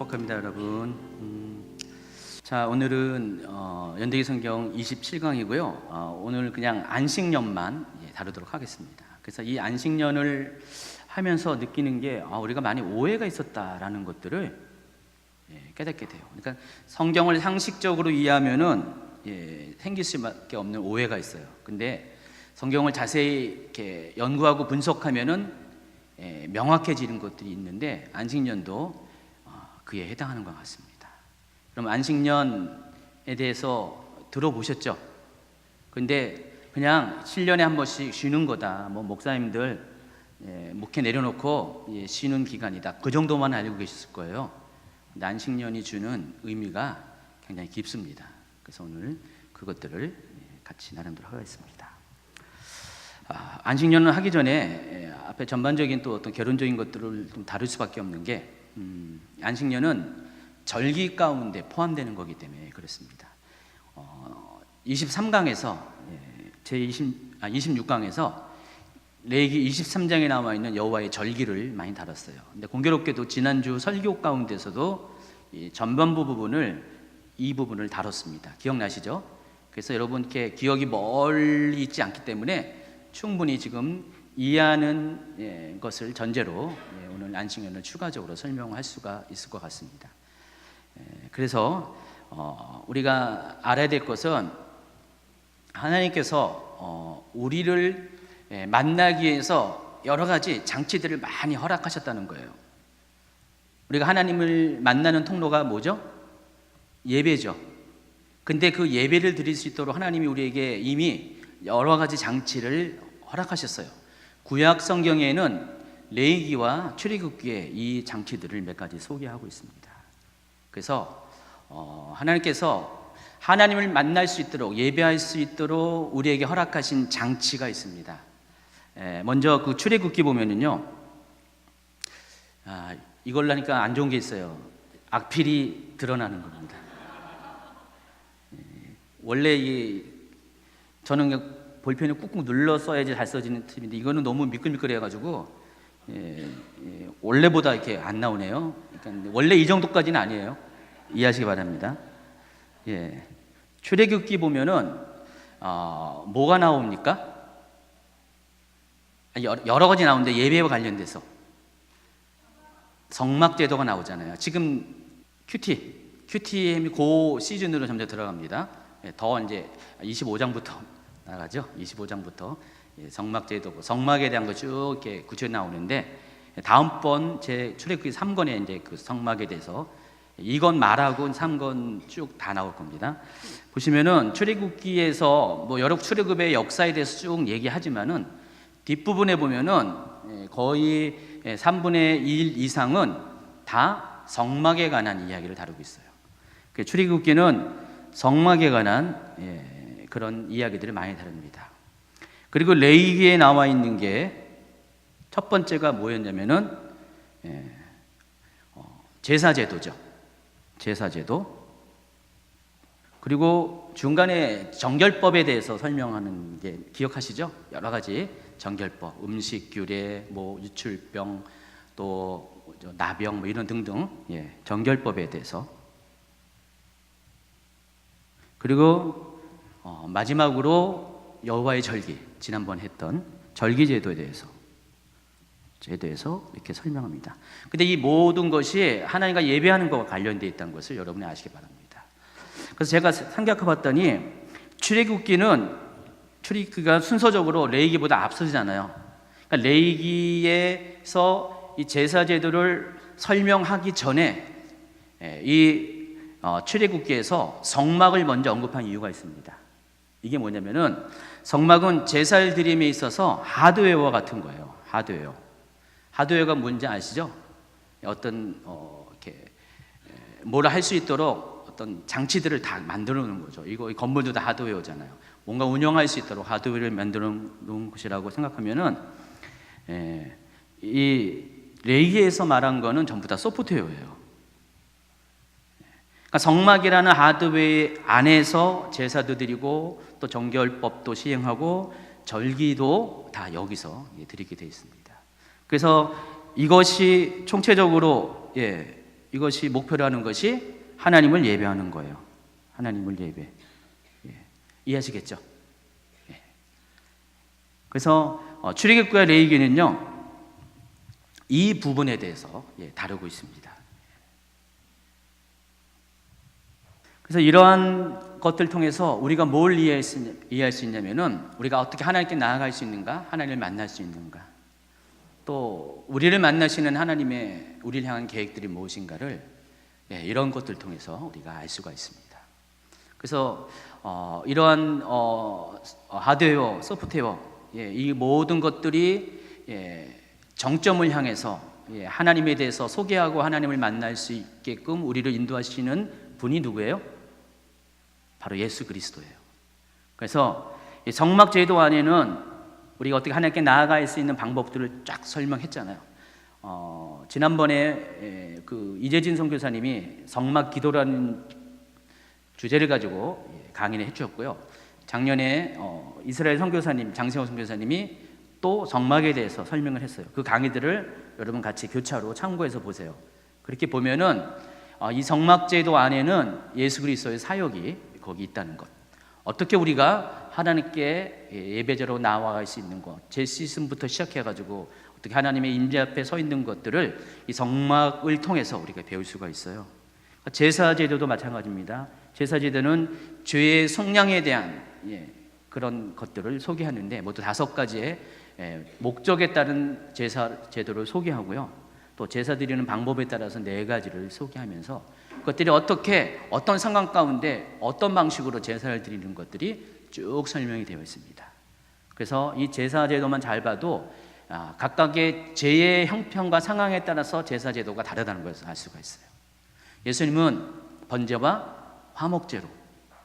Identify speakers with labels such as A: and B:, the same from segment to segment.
A: 축복합니다, 여러분. 자, 오늘은 연대기 성경 27강이고요. 오늘 그냥 안식년만 다루도록 하겠습니다. 그래서 이 안식년을 하면서 느끼는 게 우리가 많이 오해가 있었다라는 것들을 깨닫게 돼요. 그러니까 성경을 상식적으로 이해하면은 생길 수밖에 없는 오해가 있어요. 근데 성경을 자세히 이렇게 연구하고 분석하면은 명확해지는 것들이 있는데 안식년도 그에 해당하는 것 같습니다. 그럼 안식년에 대해서 들어보셨죠? 근데 그냥 7년에 한 번씩 쉬는 거다. 목사님들 목회 내려놓고 쉬는 기간이다. 그 정도만 알고 계셨을 거예요. 근데 안식년이 주는 의미가 굉장히 깊습니다. 그래서 오늘 그것들을 같이 나누도록 하겠습니다. 안식년을 하기 전에 앞에 전반적인 또 어떤 결론적인 것들을 좀 다룰 수밖에 없는 게 안식년은 절기 가운데 포함되는 거기 때문에 그렇습니다. 23강에서 26강에서 레위기 23장에 나와 있는 여호와의 절기를 많이 다뤘어요. 근데 공교롭게도 지난주 설교 가운데서도 이 전반부 부분을 이 부분을 다뤘습니다. 기억나시죠? 그래서 여러분께 기억이 멀리 있지 않기 때문에 충분히 지금 이해하는 것을 전제로 오늘 안식년을 추가적으로 설명할 수가 있을 것 같습니다. 그래서 우리가 알아야 될 것은 하나님께서 우리를 만나기 위해서 여러 가지 장치들을 많이 허락하셨다는 거예요. 우리가 하나님을 만나는 통로가 뭐죠? 예배죠. 근데 그 예배를 드릴 수 있도록 하나님이 우리에게 이미 여러 가지 장치를 허락하셨어요. 구약 성경에는 레위기와 출애굽기에 이 장치들을 몇 가지 소개하고 있습니다. 그래서 하나님께서 하나님을 만날 수 있도록 예배할 수 있도록 우리에게 허락하신 장치가 있습니다. 먼저 그 출애굽기 보면은요, 이걸로 하니까 안 좋은 게 있어요. 악필이 드러나는 겁니다. 원래 저는 볼펜을 꾹꾹 눌러 써야지 잘 써지는 팁인데 이거는 너무 미끌미끌해가지고 원래보다 이렇게 안 나오네요. 그러니까 원래 이 정도까지는 아니에요. 이해하시기 바랍니다. 출애굽기 보면은 뭐가 나옵니까? 여러 가지 나오는데 예배와 관련돼서 성막제도가 나오잖아요. 지금 QTM이 그 시즌으로 점점 들어갑니다. 더 이제 25장부터 나가죠. 25장부터 성막제도고 성막에 대한 거 쭉 이렇게 구체적으로 나오는데 다음번 제 출애굽기 3권에 이제 그 성막에 대해서 2권 말하고 3권 쭉 다 나올 겁니다. 보시면은 출애굽기에서 여러 출애굽의 역사에 대해서 쭉 얘기하지만은 뒷부분에 보면은 거의 3분의 1 이상은 다 성막에 관한 이야기를 다루고 있어요. 출애굽기는 성막에 관한 그런 이야기들을 많이 다룹니다. 그리고 레위기에 나와 있는 게 첫 번째가 뭐였냐면은 제사제도죠. 제사제도. 그리고 중간에 정결법에 대해서 설명하는 게 기억하시죠? 여러 가지 정결법, 음식 규례, 유출병, 또 나병 이런 등등 정결법에 대해서. 그리고 마지막으로 여호와의 절기, 지난번 했던 절기제도에 대해서 이렇게 설명합니다. 근데 이 모든 것이 하나님과 예배하는 것과 관련되어 있다는 것을 여러분이 아시기 바랍니다. 그래서 제가 생각해 봤더니 출애굽기가 순서적으로 레위기보다 앞서잖아요. 그러니까 레위기에서 이 제사제도를 설명하기 전에 이 출애굽기에서 성막을 먼저 언급한 이유가 있습니다. 이게 뭐냐면은 성막은 제사를 드림에 있어서 하드웨어와 같은 거예요. 하드웨어가 뭔지 아시죠? 어떤 이렇게 뭐를 할 수 있도록 어떤 장치들을 다 만들어 놓은 거죠. 이 건물도 다 하드웨어잖아요. 뭔가 운영할 수 있도록 하드웨어를 만들어 놓은 것이라고 생각하면은 이 레위기에서 말한 거는 전부 다 소프트웨어예요. 그러니까 성막이라는 하드웨어 안에서 제사도 드리고 또 정결법도 시행하고 절기도 다 여기서 드리게 되어 있습니다. 그래서 이것이 총체적으로 이것이 목표로 하는 것이 하나님을 예배하는 거예요. 하나님을 예배. 이해하시겠죠? 그래서 출애굽과 레위기는요, 이 부분에 대해서 다루고 있습니다. 그래서 이러한 것들 통해서 우리가 뭘 이해할 수 있냐면은, 우리가 어떻게 하나님께 나아갈 수 있는가, 하나님을 만날 수 있는가, 또 우리를 만나시는 하나님의 우리를 향한 계획들이 무엇인가를 이런 것들 통해서 우리가 알 수가 있습니다. 그래서 이러한 하드웨어, 소프트웨어, 이 모든 것들이 정점을 향해서 하나님에 대해서 소개하고 하나님을 만날 수 있게끔 우리를 인도하시는 분이 누구예요? 바로 예수 그리스도예요. 그래서 성막제도 안에는 우리가 어떻게 하나님께 나아갈 수 있는 방법들을 쫙 설명했잖아요. 지난번에 그 이재진 선교사님이 성막 기도라는 주제를 가지고 강의를 해주셨고요. 작년에 이스라엘 선교사님 장세호 선교사님이 또 성막에 대해서 설명을 했어요. 그 강의들을 여러분 같이 교차로 참고해서 보세요. 그렇게 보면은 이 성막제도 안에는 예수 그리스도의 사역이 거기 있다는 것, 어떻게 우리가 하나님께 예배자로 나아갈 수 있는 것, 제시즌부터 시작해가지고 어떻게 하나님의 임재 앞에 서 있는 것들을 이 성막을 통해서 우리가 배울 수가 있어요. 제사제도도 마찬가지입니다. 제사제도는 죄의 속량에 대한 그런 것들을 소개하는데, 모두 5가지의 목적에 따른 제사제도를 소개하고요. 또 제사 드리는 방법에 따라서 4가지를 소개하면서 그것들이 어떻게, 어떤 상황 가운데 어떤 방식으로 제사를 드리는 것들이 쭉 설명이 되어 있습니다. 그래서 이 제사제도만 잘 봐도 각각의 죄의 형편과 상황에 따라서 제사제도가 다르다는 것을 알 수가 있어요. 예수님은 번제와 화목제로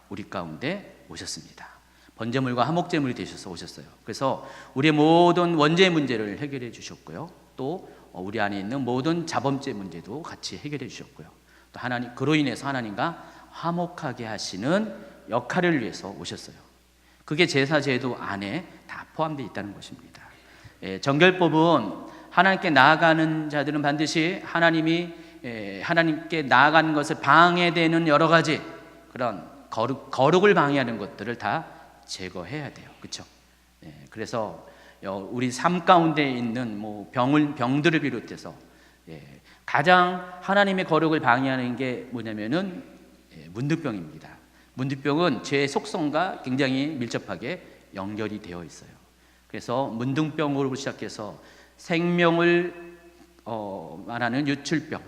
A: 우리 가운데 오셨습니다. 번제물과 화목제물이 되셔서 오셨어요. 그래서 우리의 모든 원죄 문제를 해결해 주셨고요. 또 우리 안에 있는 모든 자범죄 문제도 같이 해결해 주셨고요. 또 하나님, 그로 인해서 하나님과 화목하게 하시는 역할을 위해서 오셨어요. 그게 제사제도 안에 다 포함되어 있다는 것입니다. 정결법은 하나님께 나아가는 자들은 반드시 하나님께 나아가는 것을 방해되는 여러 가지 그런 거룩을 방해하는 것들을 다 제거해야 돼요. 그렇죠? 그래서 우리 삶 가운데 있는 병들을 비롯해서 가장 하나님의 거룩을 방해하는 게 뭐냐면은 문득병입니다. 문득병은 죄의 속성과 굉장히 밀접하게 연결이 되어 있어요. 그래서 문둥병으로 시작해서 생명을 말하는 유출병,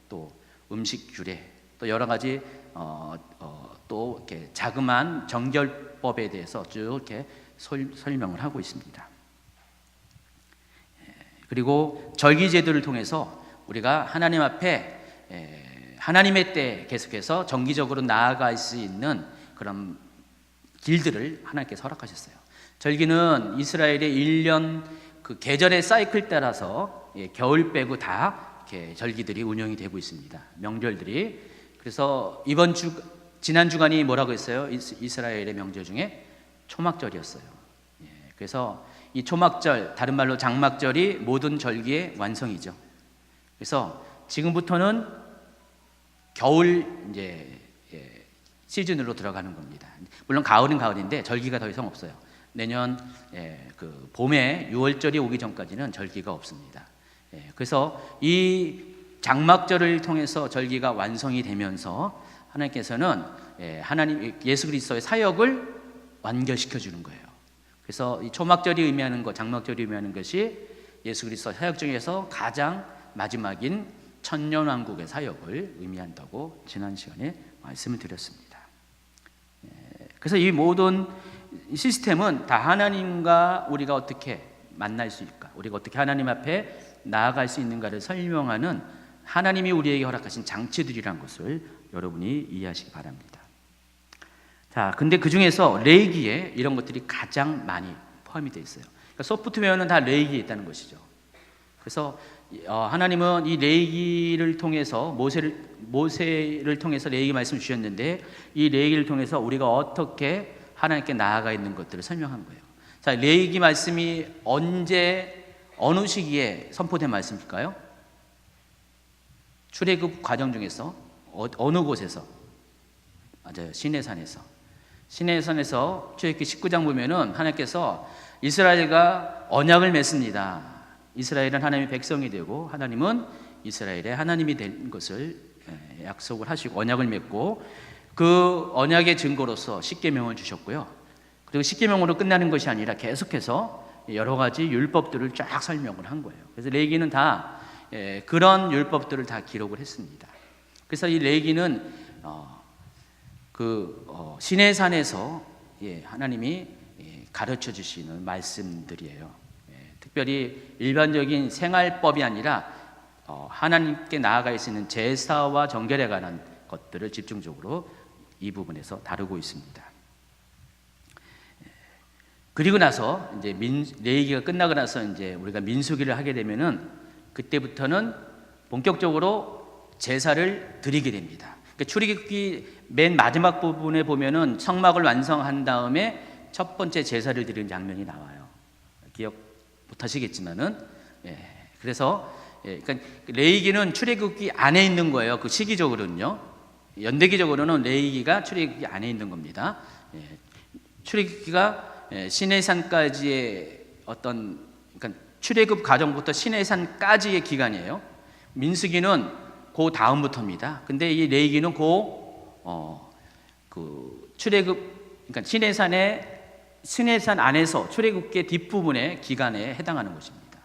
A: 또 음식 규례, 또 여러 가지 또 이렇게 자그마한 정결법에 대해서 쭉 이렇게 설명을 하고 있습니다. 그리고 절기제도를 통해서 우리가 하나님 앞에 하나님의 때에 계속해서 정기적으로 나아갈 수 있는 그런 길들을 하나님께서 허락하셨어요. 절기는 이스라엘의 1년 그 계절의 사이클 따라서 겨울 빼고 다 이렇게 절기들이 운영이 되고 있습니다. 명절들이. 그래서 지난 주간이 뭐라고 했어요? 이스라엘의 명절 중에 초막절이었어요. 그래서 이 초막절, 다른 말로 장막절이 모든 절기의 완성이죠. 그래서 지금부터는 겨울 시즌으로 들어가는 겁니다. 물론 가을은 가을인데 절기가 더 이상 없어요. 내년 그 봄에 6월절이 오기 전까지는 절기가 없습니다. 그래서 이 장막절을 통해서 절기가 완성이 되면서 하나님께서는 예수 그리스도의 사역을 완결시켜 주는 거예요. 그래서 이 초막절이 의미하는 것, 장막절이 의미하는 것이 예수 그리스도 사역 중에서 가장 마지막인 천년왕국의 사역을 의미한다고 지난 시간에 말씀을 드렸습니다. 그래서 이 모든 시스템은 다 하나님과 우리가 어떻게 만날 수 있을까, 우리가 어떻게 하나님 앞에 나아갈 수 있는가를 설명하는 하나님이 우리에게 허락하신 장치들이란 것을 여러분이 이해하시기 바랍니다. 자, 근데 그 중에서 레위기에 이런 것들이 가장 많이 포함이 되어 있어요. 그러니까 소프트웨어는 다 레위기에 있다는 것이죠. 그래서 하나님은 이 레위기를 통해서 모세를 통해서 레위기 말씀을 주셨는데, 이 레위기를 통해서 우리가 어떻게 하나님께 나아가 있는 것들을 설명한 거예요. 자, 레위기 말씀이 언제, 어느 시기에 선포된 말씀일까요? 출애굽 과정 중에서 어느 곳에서, 맞아요, 시내산에서 출애굽기 19장 보면은 하나님께서 이스라엘과 언약을 맺습니다. 이스라엘은 하나님의 백성이 되고 하나님은 이스라엘의 하나님이 된 것을 약속을 하시고 언약을 맺고, 그 언약의 증거로서 십계명을 주셨고요. 그리고 십계명으로 끝나는 것이 아니라 계속해서 여러 가지 율법들을 쫙 설명을 한 거예요. 그래서 레위기는 다 그런 율법들을 다 기록을 했습니다. 그래서 이 레위기는 시내산에서 하나님이 가르쳐 주시는 말씀들이에요. 특별히 일반적인 생활법이 아니라 하나님께 나아갈 수 있는 제사와 정결에 관한 것들을 집중적으로 이 부분에서 다루고 있습니다. 그리고 나서 이제 레위기가 끝나고 나서 이제 우리가 민수기를 하게 되면은 그때부터는 본격적으로 제사를 드리게 됩니다. 그러니까 출애굽기 맨 마지막 부분에 보면은 성막을 완성한 다음에 첫 번째 제사를 드리는 장면이 나와요. 기억 못 하시겠지만은, 그래서 그러니까 레위기는 출애굽기 안에 있는 거예요. 그 시기적으로는요. 연대기적으로는 레위기가 출애굽기 안에 있는 겁니다. 출애굽기가 시내산까지의 그러니까 출애굽 과정부터 시내산까지의 기간이에요. 민수기는 그 다음부터입니다. 근데 이 레위기는 출애굽, 그러니까 시내산 안에서 출애굽기 뒷부분의 기간에 해당하는 것입니다.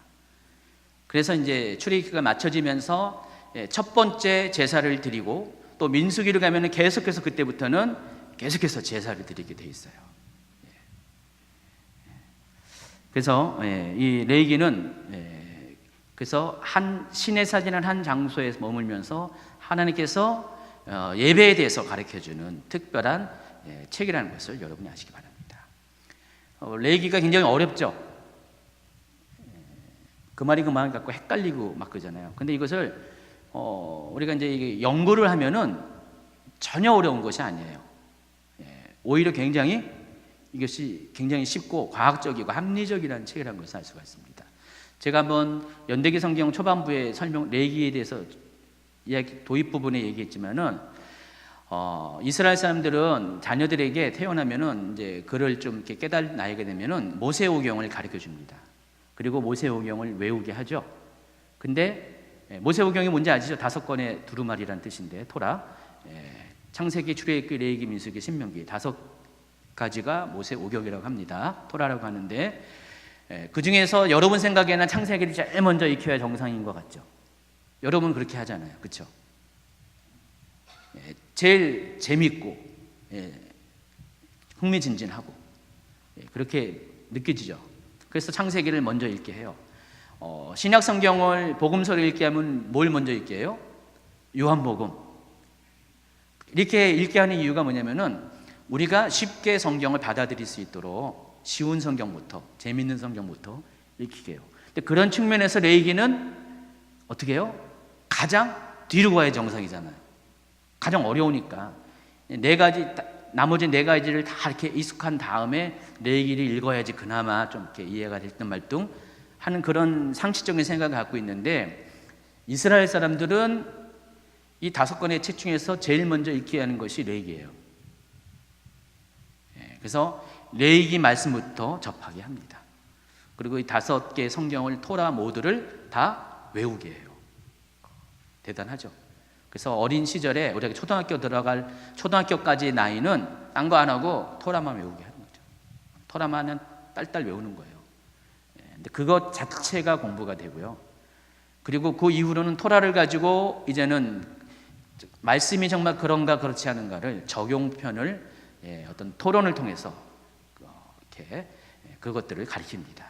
A: 그래서 이제 출애굽기가 맞춰지면서 첫 번째 제사를 드리고, 또 민수기를 가면은 계속해서 그때부터는 계속해서 제사를 드리게 돼 있어요. 그래서 이 레위기는 그래서 한 시내산이라는 한 장소에 머물면서 하나님께서 예배에 대해서 가르쳐주는 특별한 책이라는 것을 여러분이 아시기 바랍니다. 레위기가 굉장히 어렵죠. 그 말이 그 마음 갖고 헷갈리고 막 그러잖아요. 근데 이것을 우리가 이제 연구를 하면은 전혀 어려운 것이 아니에요. 오히려 이것이 굉장히 쉽고 과학적이고 합리적이라는 책이라는 것을 알 수가 있습니다. 제가 한번 연대기 성경 초반부에 레위기에 대해서 도입 부분에 얘기했지만은 이스라엘 사람들은 자녀들에게 태어나면은 이제 글을 좀 이렇게 깨달아나게 되면은 모세오경을 가르쳐 줍니다. 그리고 모세오경을 외우게 하죠. 근데 모세오경이 뭔지 아시죠? 5권의 두루마리란 뜻인데, 토라, 창세기, 출애굽기, 레위기, 민수기, 신명기 5가지가 모세오경이라고 합니다. 토라라고 하는데, 그 중에서 여러분 생각에는 창세기를 제일 먼저 익혀야 정상인 것 같죠? 여러분 그렇게 하잖아요, 그렇죠? 제일 재밌고 흥미진진하고 그렇게 느껴지죠. 그래서 창세기를 먼저 읽게 해요. 신약 성경을 복음서를 읽게 하면 뭘 먼저 읽게 해요? 요한복음. 이렇게 읽게 하는 이유가 뭐냐면은 우리가 쉽게 성경을 받아들일 수 있도록 쉬운 성경부터, 재밌는 성경부터 읽히게 해요. 근데 그런 측면에서 레위기는 어떻게 해요? 가장 뒤로 가야 정상이잖아요. 가장 어려우니까 나머지 4가지를 다 이렇게 익숙한 다음에 레위기를 읽어야지 그나마 좀 이렇게 이해가 될 듯 말듯 하는 그런 상식적인 생각을 갖고 있는데, 이스라엘 사람들은 이 5권의 책 중에서 제일 먼저 읽게 하는 것이 레위기예요. 그래서 레위기 말씀부터 접하게 합니다. 그리고 이 5개의 성경을, 토라 모두를 다 외우게 해요. 대단하죠. 그래서 어린 시절에 우리가 초등학교까지의 나이는 딴 거 안 하고 토라만 외우게 하는 거죠. 토라만은 딸딸 외우는 거예요. 근데 그것 자체가 공부가 되고요. 그리고 그 이후로는 토라를 가지고 이제는 말씀이 정말 그런가 그렇지 않은가를 적용편을 어떤 토론을 통해서 이렇게 그것들을 가르칩니다.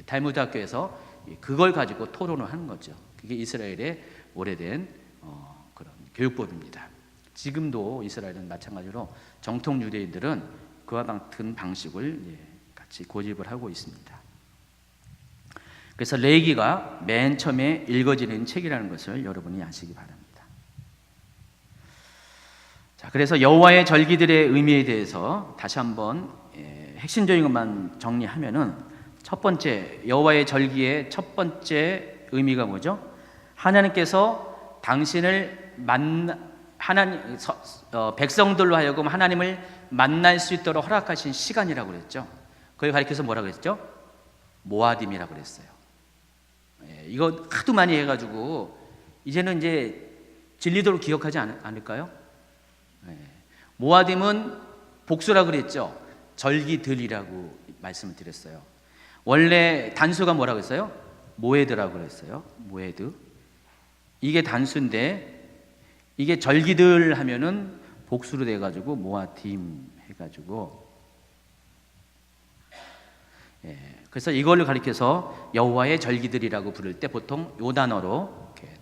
A: 탈무드 학교에서 그걸 가지고 토론을 하는 거죠. 그게 이스라엘의 오래된 그런 교육법입니다. 지금도 이스라엘은 마찬가지로 정통 유대인들은 그와 같은 방식을 같이 고집을 하고 있습니다. 그래서 레위기가 맨 처음에 읽어지는 책이라는 것을 여러분이 아시기 바랍니다. 자, 그래서 여호와의 절기들의 의미에 대해서 다시 한번 핵심적인 것만 정리하면은, 첫 번째 여호와의 절기의 첫 번째 의미가 뭐죠? 하나님께서 당신을 백성들로 하여금 하나님을 만날 수 있도록 허락하신 시간이라고 그랬죠. 그걸 가리켜서 뭐라고 그랬죠? 모아딤이라고 그랬어요. 이거 하도 많이 해가지고 이제는 이제 진리도록 기억하지 않을까요? 모아딤은 복수라고 그랬죠. 절기들이라고 말씀을 드렸어요. 원래 단수가 뭐라고 했어요? 모에드라고 그랬어요. 모에드. 이게 단수인데 이게 절기들 하면은 복수로 돼가지고 모아딤 해가지고 그래서 이걸 가리켜서 여호와의 절기들이라고 부를 때 보통 요 단어로 이렇게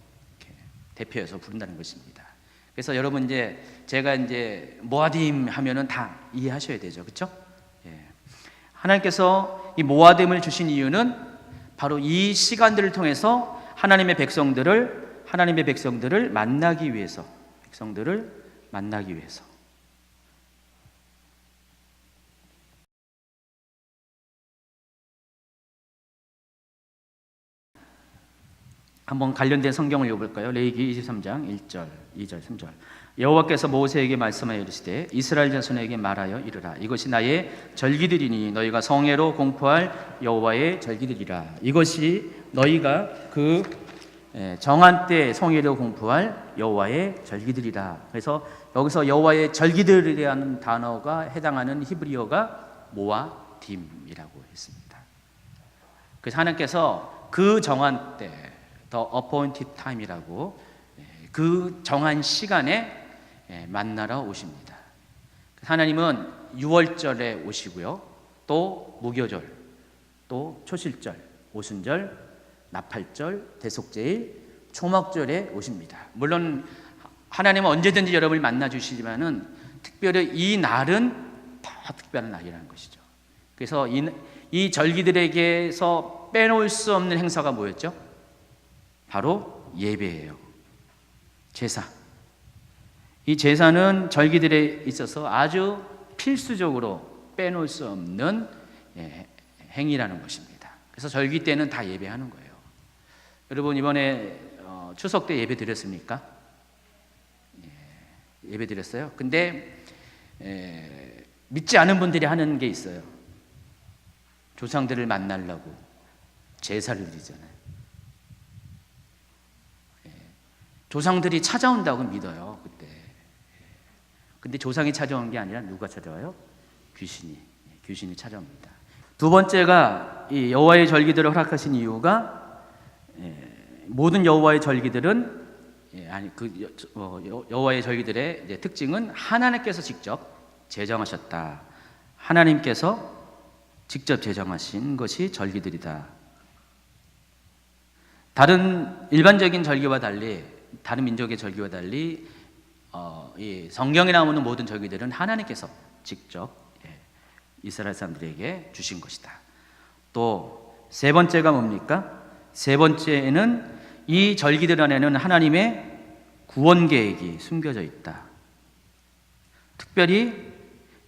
A: 대표해서 부른다는 것입니다. 그래서 여러분 이제 제가 이제 모아딤 하면은 다 이해하셔야 되죠, 그렇죠? 하나님께서 이 모아딤을 주신 이유는 바로 이 시간들을 통해서 하나님의 백성들을 만나기 위해서, 한번 관련된 성경을 읽어볼까요? 레위기 23장 1절, 2절, 3절. 여호와께서 모세에게 말씀하여 이르시되 이스라엘 자손에게 말하여 이르라. 이것이 나의 절기들이니 너희가 성회로 공포할 여호와의 절기들이라. 이것이 너희가 그 정한 때 성회로 공포할 여호와의 절기들이라. 그래서 여기서 여호와의 절기들이라는 단어가 해당하는 히브리어가 모아딤이라고 했습니다. 그래서 하나님께서 그 정한 때 The appointed time이라고 그 정한 시간에 만나러 오십니다. 하나님은 유월절에 오시고요, 또 무교절, 또 초실절, 오순절, 나팔절, 대속제일, 초막절에 오십니다. 물론 하나님은 언제든지 여러분을 만나 주시지만은 특별히 이 날은 더 특별한 날이라는 것이죠. 그래서 이 절기들에게서 빼놓을 수 없는 행사가 뭐였죠? 바로 예배예요. 제사. 이 제사는 절기들에 있어서 아주 필수적으로 빼놓을 수 없는 행위라는 것입니다. 그래서 절기 때는 다 예배하는 거예요. 여러분 이번에 추석 때 예배 드렸습니까? 예배 드렸어요. 근데 믿지 않은 분들이 하는 게 있어요. 조상들을 만나려고 제사를 드리잖아요. 조상들이 찾아온다고 믿어요, 그때. 근데 조상이 찾아온 게 아니라 누가 찾아와요? 귀신이 찾아옵니다. 두 번째가 이 여호와의 절기들을 허락하신 이유가 모든 여호와의 절기들은 여호와의 절기들의 특징은 하나님께서 직접 제정하셨다. 하나님께서 직접 제정하신 것이 절기들이다. 다른 일반적인 절기와 달리, 다른 민족의 절기와 달리 이 성경에 나오는 모든 절기들은 하나님께서 직접 이스라엘 사람들에게 주신 것이다. 또 세 번째가 뭡니까? 세 번째는 이 절기들 안에는 하나님의 구원 계획이 숨겨져 있다. 특별히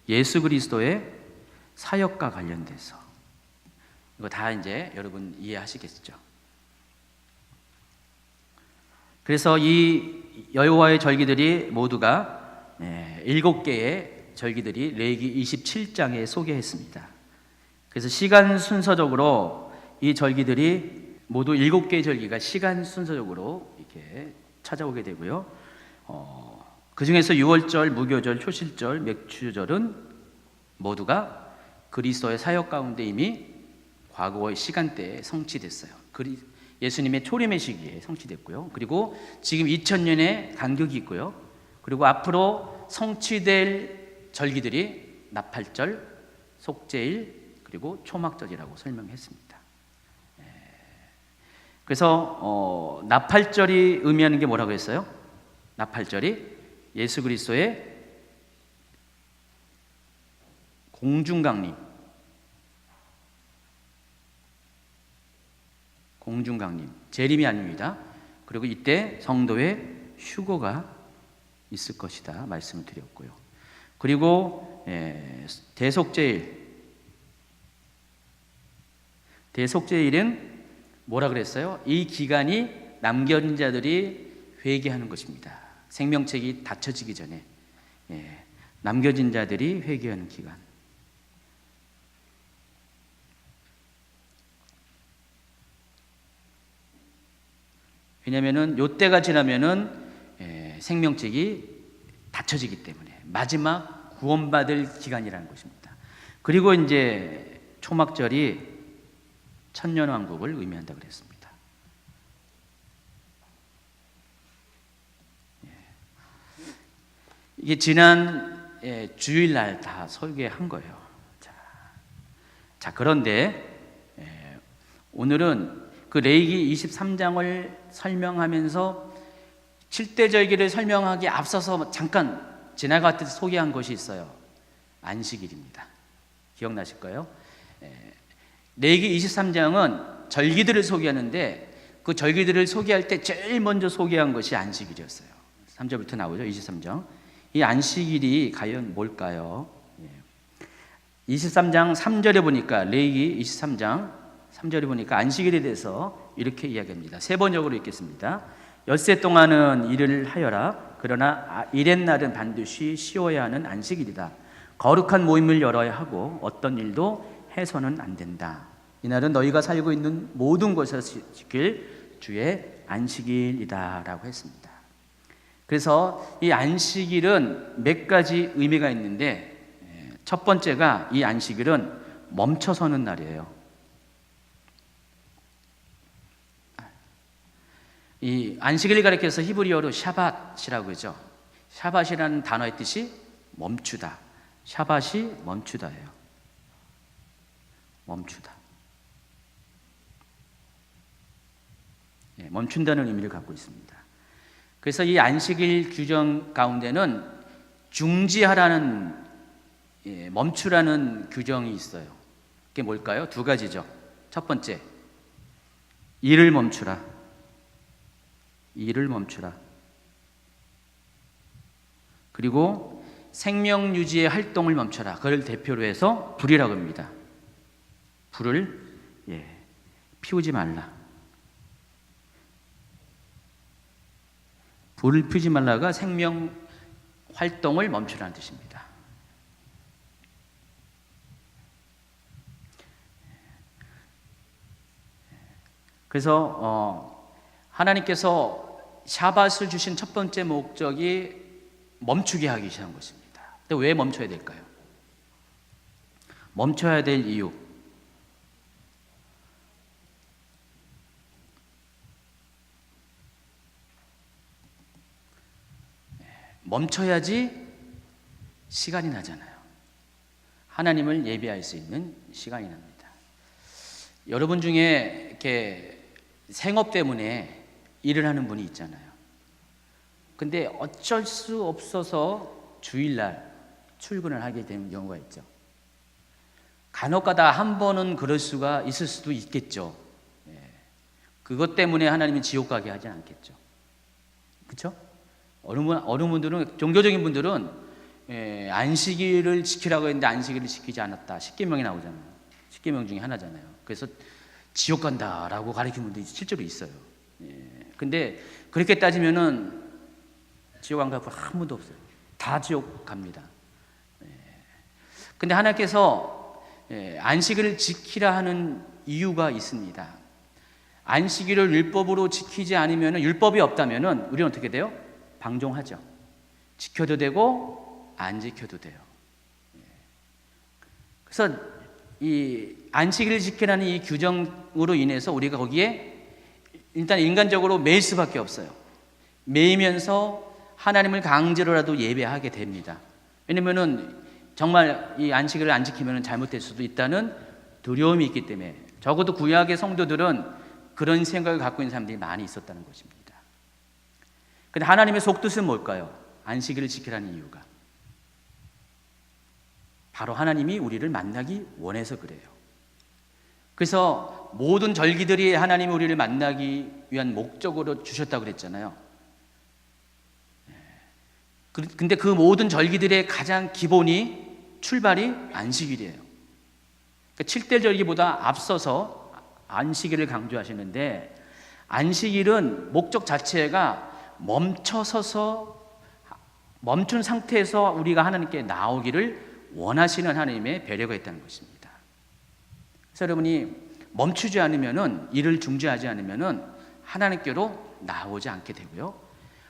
A: 예수 그리스도의 사역과 관련돼서 이거 다 이제 여러분 이해하시겠죠? 그래서 이 여호와의 절기들이 모두가 7개의 절기들이 레위기 27장에 소개했습니다. 그래서 시간 순서적으로 이 절기들이 모두 7개의 절기가 시간 순서적으로 이렇게 찾아오게 되고요. 그 중에서 유월절, 무교절, 초실절, 맥주절은 모두가 그리스도의 사역 가운데 이미 과거의 시간대에 성취됐어요. 예수님의 초림의 시기에 성취됐고요. 그리고 지금 2000년의 간격이 있고요. 그리고 앞으로 성취될 절기들이 나팔절, 속죄일, 그리고 초막절이라고 설명했습니다. 그래서 나팔절이 의미하는 게 뭐라고 했어요? 나팔절이 예수 그리스도의 공중강림, 재림이 아닙니다. 그리고 이때 성도의 휴거가 있을 것이다 말씀을 드렸고요. 그리고 대속죄일은 뭐라 그랬어요? 이 기간이 남겨진 자들이 회개하는 것입니다. 생명책이 닫혀지기 전에 남겨진 자들이 회개하는 기간. 왜냐하면은 요때가 지나면은 생명책이 닫혀지기 때문에 마지막 구원받을 기간이라는 것입니다. 그리고 이제 초막절이 천년왕국을 의미한다 그랬습니다. 이게 지난 주일날 다 설계한 거예요. 자 그런데 오늘은 그 레위기 23장을 설명하면서 7대 절기를 설명하기 앞서서 잠깐 지나갔듯 소개한 것이 있어요. 안식일입니다. 기억나실 거예요? 레위기 23장은 절기들을 소개하는데 그 절기들을 소개할 때 제일 먼저 소개한 것이 안식일이었어요. 3절부터 나오죠. 23장. 이 안식일이 과연 뭘까요? 23장 3절에 보니까 레위기 23장 3절에 보니까 안식일에 대해서 이렇게 이야기합니다. 세 번역으로 읽겠습니다. 엿새 동안은 일을 하여라. 그러나 이렛날은 반드시 쉬어야 하는 안식일이다. 거룩한 모임을 열어야 하고 어떤 일도 해서는 안 된다. 이날은 너희가 살고 있는 모든 곳에서 지킬 주의 안식일이다 라고 했습니다. 그래서 이 안식일은 몇 가지 의미가 있는데 첫 번째가 이 안식일은 멈춰서는 날이에요. 이 안식일을 가리켜서 히브리어로 샤밧이라고 하죠. 샤밧이라는 단어의 뜻이 멈추다. 샤밧이 멈추다예요. 멈추다. 멈춘다는 의미를 갖고 있습니다. 그래서 이 안식일 규정 가운데는 중지하라는 멈추라는 규정이 있어요. 그게 뭘까요? 두 가지죠. 첫 번째, 일을 멈추라. 일을 멈추라. 그리고 생명 유지의 활동을 멈춰라. 그걸 대표로 해서 불이라고 합니다. 불을 피우지 말라. 불을 피우지 말라가 생명 활동을 멈추라는 뜻입니다. 그래서 하나님께서 샤밧을 주신 첫 번째 목적이 멈추게 하기 위한 것입니다. 근데 왜 멈춰야 될까요? 멈춰야 될 이유. 멈춰야지 시간이 나잖아요. 하나님을 예배할 수 있는 시간이 납니다. 여러분 중에 이렇게 생업 때문에 일을 하는 분이 있잖아요. 근데 어쩔 수 없어서 주일날 출근을 하게 되는 경우가 있죠. 간혹가다 한 번은 그럴 수가 있을 수도 있겠죠. 그것 때문에 하나님은 지옥 가게 하지 않겠죠. 그렇죠? 어느 분들은, 종교적인 분들은 안식일을 지키라고 했는데 안식일을 지키지 않았다. 십계명이 나오잖아요. 십계명 중에 하나잖아요. 그래서 지옥 간다라고 가르치는 분들이 실제로 있어요. 근데 그렇게 따지면은 지옥 안 갈 분 한 분도 없어요. 다 지옥 갑니다. 근데 하나님께서 안식일을 지키라 하는 이유가 있습니다. 안식일을 율법으로 지키지 않으면, 율법이 없다면은 우리는 어떻게 돼요? 방종하죠. 지켜도 되고 안 지켜도 돼요. 그래서 이 안식일을 지키라는 이 규정으로 인해서 우리가 거기에 일단 인간적으로 매일 수밖에 없어요. 매이면서 하나님을 강제로라도 예배하게 됩니다. 왜냐면은 정말 이 안식일을 안 지키면 잘못될 수도 있다는 두려움이 있기 때문에, 적어도 구약의 성도들은 그런 생각을 갖고 있는 사람들이 많이 있었다는 것입니다. 근데 하나님의 속뜻은 뭘까요? 안식일을 지키라는 이유가 바로 하나님이 우리를 만나기 원해서 그래요. 그래서 모든 절기들이 하나님이 우리를 만나기 위한 목적으로 주셨다고 그랬잖아요. 근데 그 모든 절기들의 가장 기본이, 출발이 안식일이에요. 그러니까 7대 절기보다 앞서서 안식일을 강조하시는데, 안식일은 목적 자체가 멈춘 상태에서 우리가 하나님께 나오기를 원하시는 하나님의 배려가 있다는 것입니다. 그래서 여러분이 멈추지 않으면은, 일을 중지하지 않으면은 하나님께로 나오지 않게 되고요.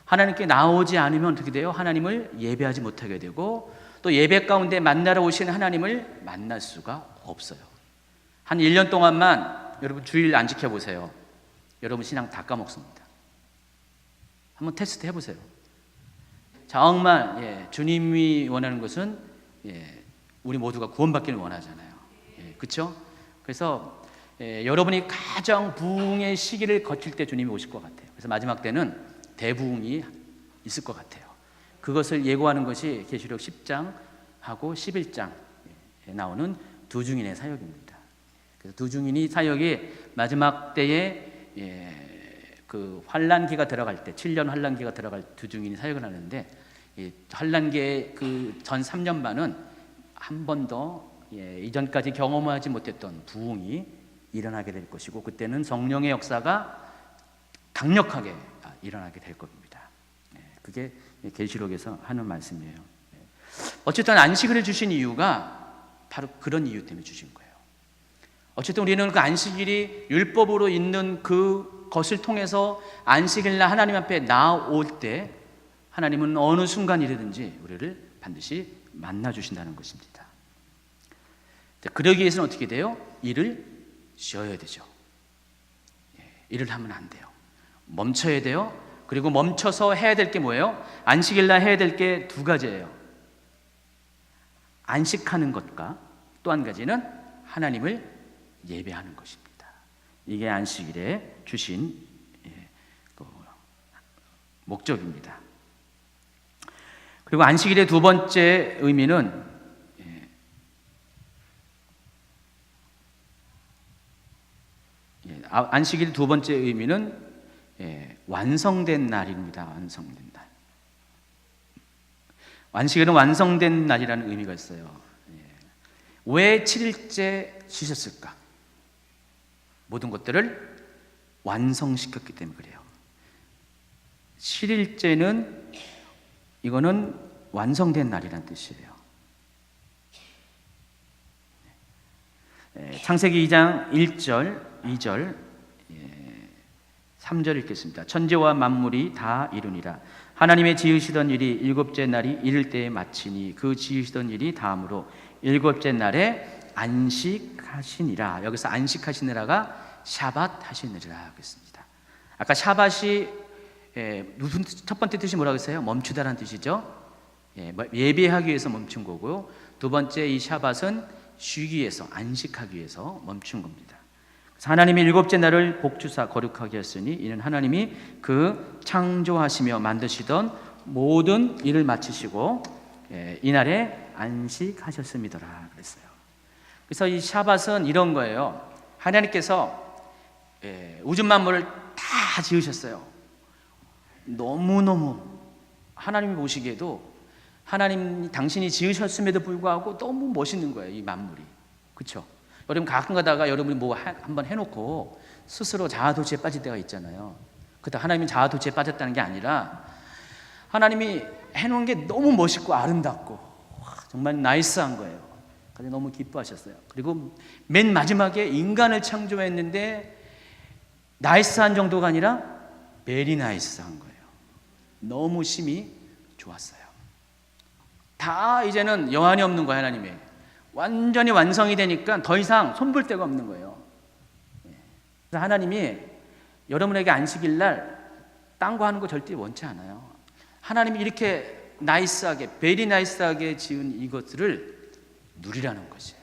A: 하나님께 나오지 않으면 어떻게 돼요? 하나님을 예배하지 못하게 되고, 또 예배 가운데 만나러 오신 하나님을 만날 수가 없어요. 한 1년 동안만 여러분 주일 안 지켜보세요. 여러분 신앙 다 까먹습니다. 한번 테스트 해보세요. 정말 주님이 원하는 것은 우리 모두가 구원받기를 원하잖아요. 그렇죠? 그래서 여러분이 가장 부흥의 시기를 거칠 때 주님이 오실 것 같아요. 그래서 마지막 때는 대부흥이 있을 것 같아요. 그것을 예고하는 것이 계시록 10장하고 11장에 나오는 두 증인의 사역입니다. 그래서 두 증인이 사역이 마지막 때에 그 환란기가 들어갈 때, 7년 환란기가 들어갈 두 증인이 사역을 하는데, 환란기의 그 전 3년 반은 한 번도 이전까지 경험하지 못했던 부흥이 일어나게 될 것이고, 그때는 성령의 역사가 강력하게 일어나게 될 겁니다. 그게 계시록에서 하는 말씀이에요. 어쨌든 안식일을 주신 이유가 바로 그런 이유 때문에 주신 거예요. 어쨌든 우리는 그 안식일이 율법으로 있는 그것을 통해서 안식일날 하나님 앞에 나올 때 하나님은 어느 순간이라든지 우리를 반드시 만나 주신다는 것입니다. 그러기 위해서는 어떻게 돼요? 일을 쉬어야 되죠. 일을 하면 안 돼요. 멈춰야 돼요. 그리고 멈춰서 해야 될 게 뭐예요? 안식일날 해야 될 게 두 가지예요. 안식하는 것과 또 한 가지는 하나님을 예배하는 것입니다. 이게 안식일에 주신 목적입니다. 그리고 안식일의 두 번째 의미는 안식일 두 번째 의미는 완성된 날입니다. 완성된 날. 안식일은 완성된 날이라는 의미가 있어요. 왜 7일째 쉬셨을까? 모든 것들을 완성시켰기 때문에 그래요. 7일째는 이거는 완성된 날이라는 뜻이에요. 창세기 2장 1절, 2절, 3절 읽겠습니다. 천지와 만물이 다 이루니라. 하나님의 지으시던 일이 일곱째 날이 이를 때에 마치니 그 지으시던 일이 다음으로 일곱째 날에 안식하시니라. 여기서 안식하시니라가 샤밧 하시니라 그랬습니다. 아까 샤밧이 무슨 첫 번째 뜻이 뭐라고 했어요? 멈추다라는 뜻이죠. 예배하기 위해서 멈춘 거고요. 두 번째 이 샤밧은 쉬기 위해서, 안식하기 위해서 멈춘 겁니다. 하나님이 일곱째 날을 복주사 거룩하게 했으니 이는 하나님이 그 창조하시며 만드시던 모든 일을 마치시고 이날에 안식하셨음이더라 그랬어요. 그래서 이 샤밧은 이런 거예요. 하나님께서 우주 만물을 다 지으셨어요. 너무너무 하나님이 보시기에도 하나님 당신이 지으셨음에도 불구하고 너무 멋있는 거예요. 이 만물이. 그렇죠? 여러분 가끔 가다가 여러분이 뭐 한번 해놓고 스스로 자아도취에 빠질 때가 있잖아요. 그때 하나님이 자아도취에 빠졌다는 게 아니라 하나님이 해놓은 게 너무 멋있고 아름답고 정말 나이스한 거예요. 그래서 너무 기뻐하셨어요. 그리고 맨 마지막에 인간을 창조했는데 나이스한 정도가 아니라 베리 나이스한 거예요. 너무 심히 좋았어요. 다 이제는 여한이 없는 거예요. 하나님이 완전히 완성이 되니까 더 이상 손볼 데가 없는 거예요. 그래서 하나님이 여러분에게 안식일 날 딴 거 하는 거 절대 원치 않아요. 하나님이 이렇게 나이스하게, 베리 나이스하게 지은 이것들을 누리라는 것이에요.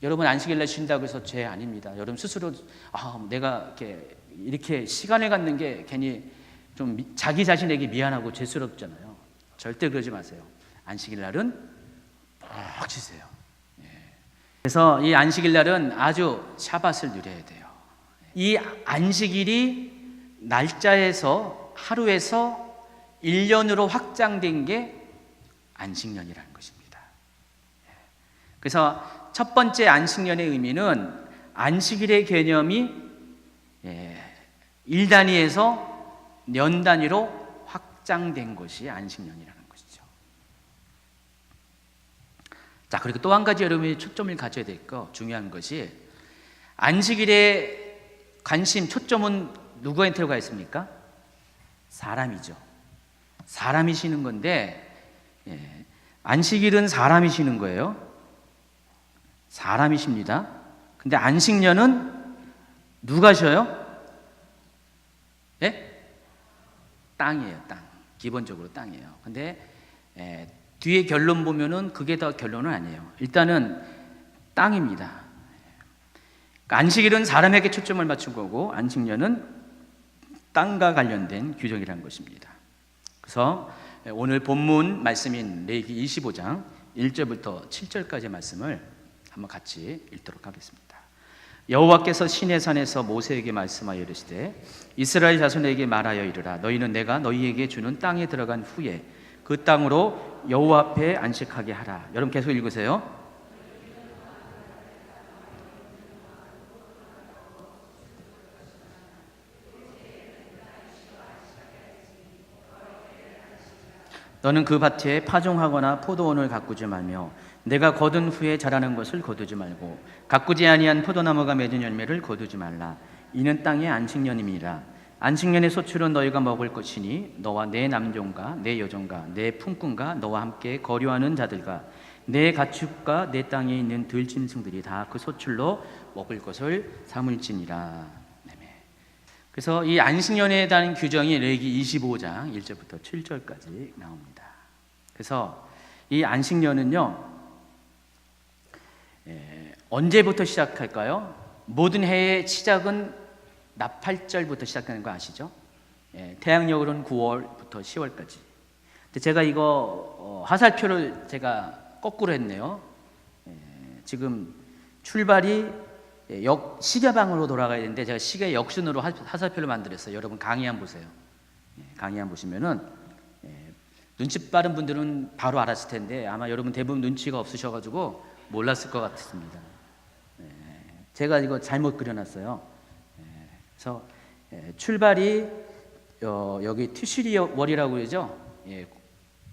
A: 여러분 안식일 날 쉰다고 해서 죄 아닙니다. 여러분 스스로 내가 이렇게 시간을 갖는 게 괜히 좀 자기 자신에게 미안하고 죄스럽잖아요. 절대 그러지 마세요. 안식일 날은 푹 쉬세요. 그래서 이 안식일 날은 아주 샤밧을 누려야 돼요. 이 안식일이 날짜에서 하루에서 1년으로 확장된 게 안식년이라는 것입니다. 그래서 첫 번째 안식년의 의미는 안식일의 개념이 1단위에서 년 단위로 확장된 것이 안식년이라는 것이죠. 자, 그리고 또 한 가지 여러분이 초점을 가져야 될 거 중요한 것이 안식일에 관심, 초점은 누구한테 들어가 있습니까? 사람이죠. 사람이 쉬는 건데, 안식일은 사람이 쉬는 거예요. 사람이 쉽니다. 근데 안식년은 누가 쉬어요? 예? 땅이에요, 땅. 기본적으로 땅이에요. 근데 뒤에 결론 보면은 그게 더 결론은 아니에요. 일단은 땅입니다. 그러니까 안식일은 사람에게 초점을 맞춘 거고, 안식년은 땅과 관련된 규정이라는 것입니다. 그래서 오늘 본문 말씀인 레위기 25장 1절부터 7절까지의 말씀을 한번 같이 읽도록 하겠습니다. 여호와께서 시내산에서 모세에게 말씀하여 이르시되 이스라엘 자손에게 말하여 이르라. 너희는 내가 너희에게 주는 땅에 들어간 후에 그 땅으로 여호와 앞에 안식하게 하라. 여러분 계속 읽으세요. 너는 그 밭에 파종하거나 포도원을 가꾸지 말며 내가 거둔 후에 자라는 것을 거두지 말고 가꾸지 아니한 포도나무가 맺은 열매를 거두지 말라. 이는 땅의 안식년임이라. 안식년의 소출은 너희가 먹을 것이니 너와 내 남종과 내 여종과 내 품꾼과 너와 함께 거류하는 자들과 내 가축과 내 땅에 있는 들짐승들이 다 그 소출로 먹을 것을 삼을지니라. 그래서 이 안식년에 대한 규정이 레위기 25장 1절부터 7절까지 나옵니다. 그래서 이 안식년은요, 언제부터 시작할까요? 모든 해의 시작은 나팔절부터 시작하는 거 아시죠? 태양력으로는 9월부터 10월까지. 근데 제가 이거 화살표를 제가 거꾸로 했네요. 지금 출발이 시계방으로 돌아가야 되는데 제가 시계 역순으로 화살표를 만들었어요. 여러분 강의한 보세요. 강의한 보시면은 눈치 빠른 분들은 바로 알았을 텐데 아마 여러분 대부분 눈치가 없으셔가지고 몰랐을 것 같습니다. 제가 이거 잘못 그려놨어요. 그래서 출발이 여기 티슈리월이라고 그러죠.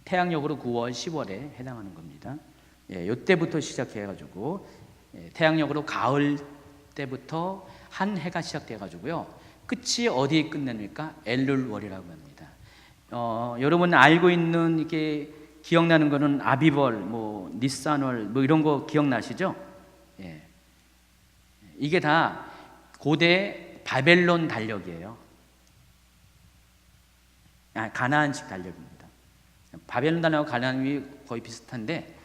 A: 태양력으로 9월, 10월에 해당하는 겁니다. 이때부터 시작해가지고 태양력으로 가을 때부터 한 해가 시작돼가지고요. 끝이 어디에 끝납니까? 엘룰월이라고 합니다. 여러분 알고 있는 이게 기억나는 거는 아비벌, 뭐 니산월, 뭐 이런 거 기억나시죠? 이게 다 고대 바벨론 달력이에요. 가나안식 달력입니다. 바벨론 달력하고 가나안이 거의 비슷한데,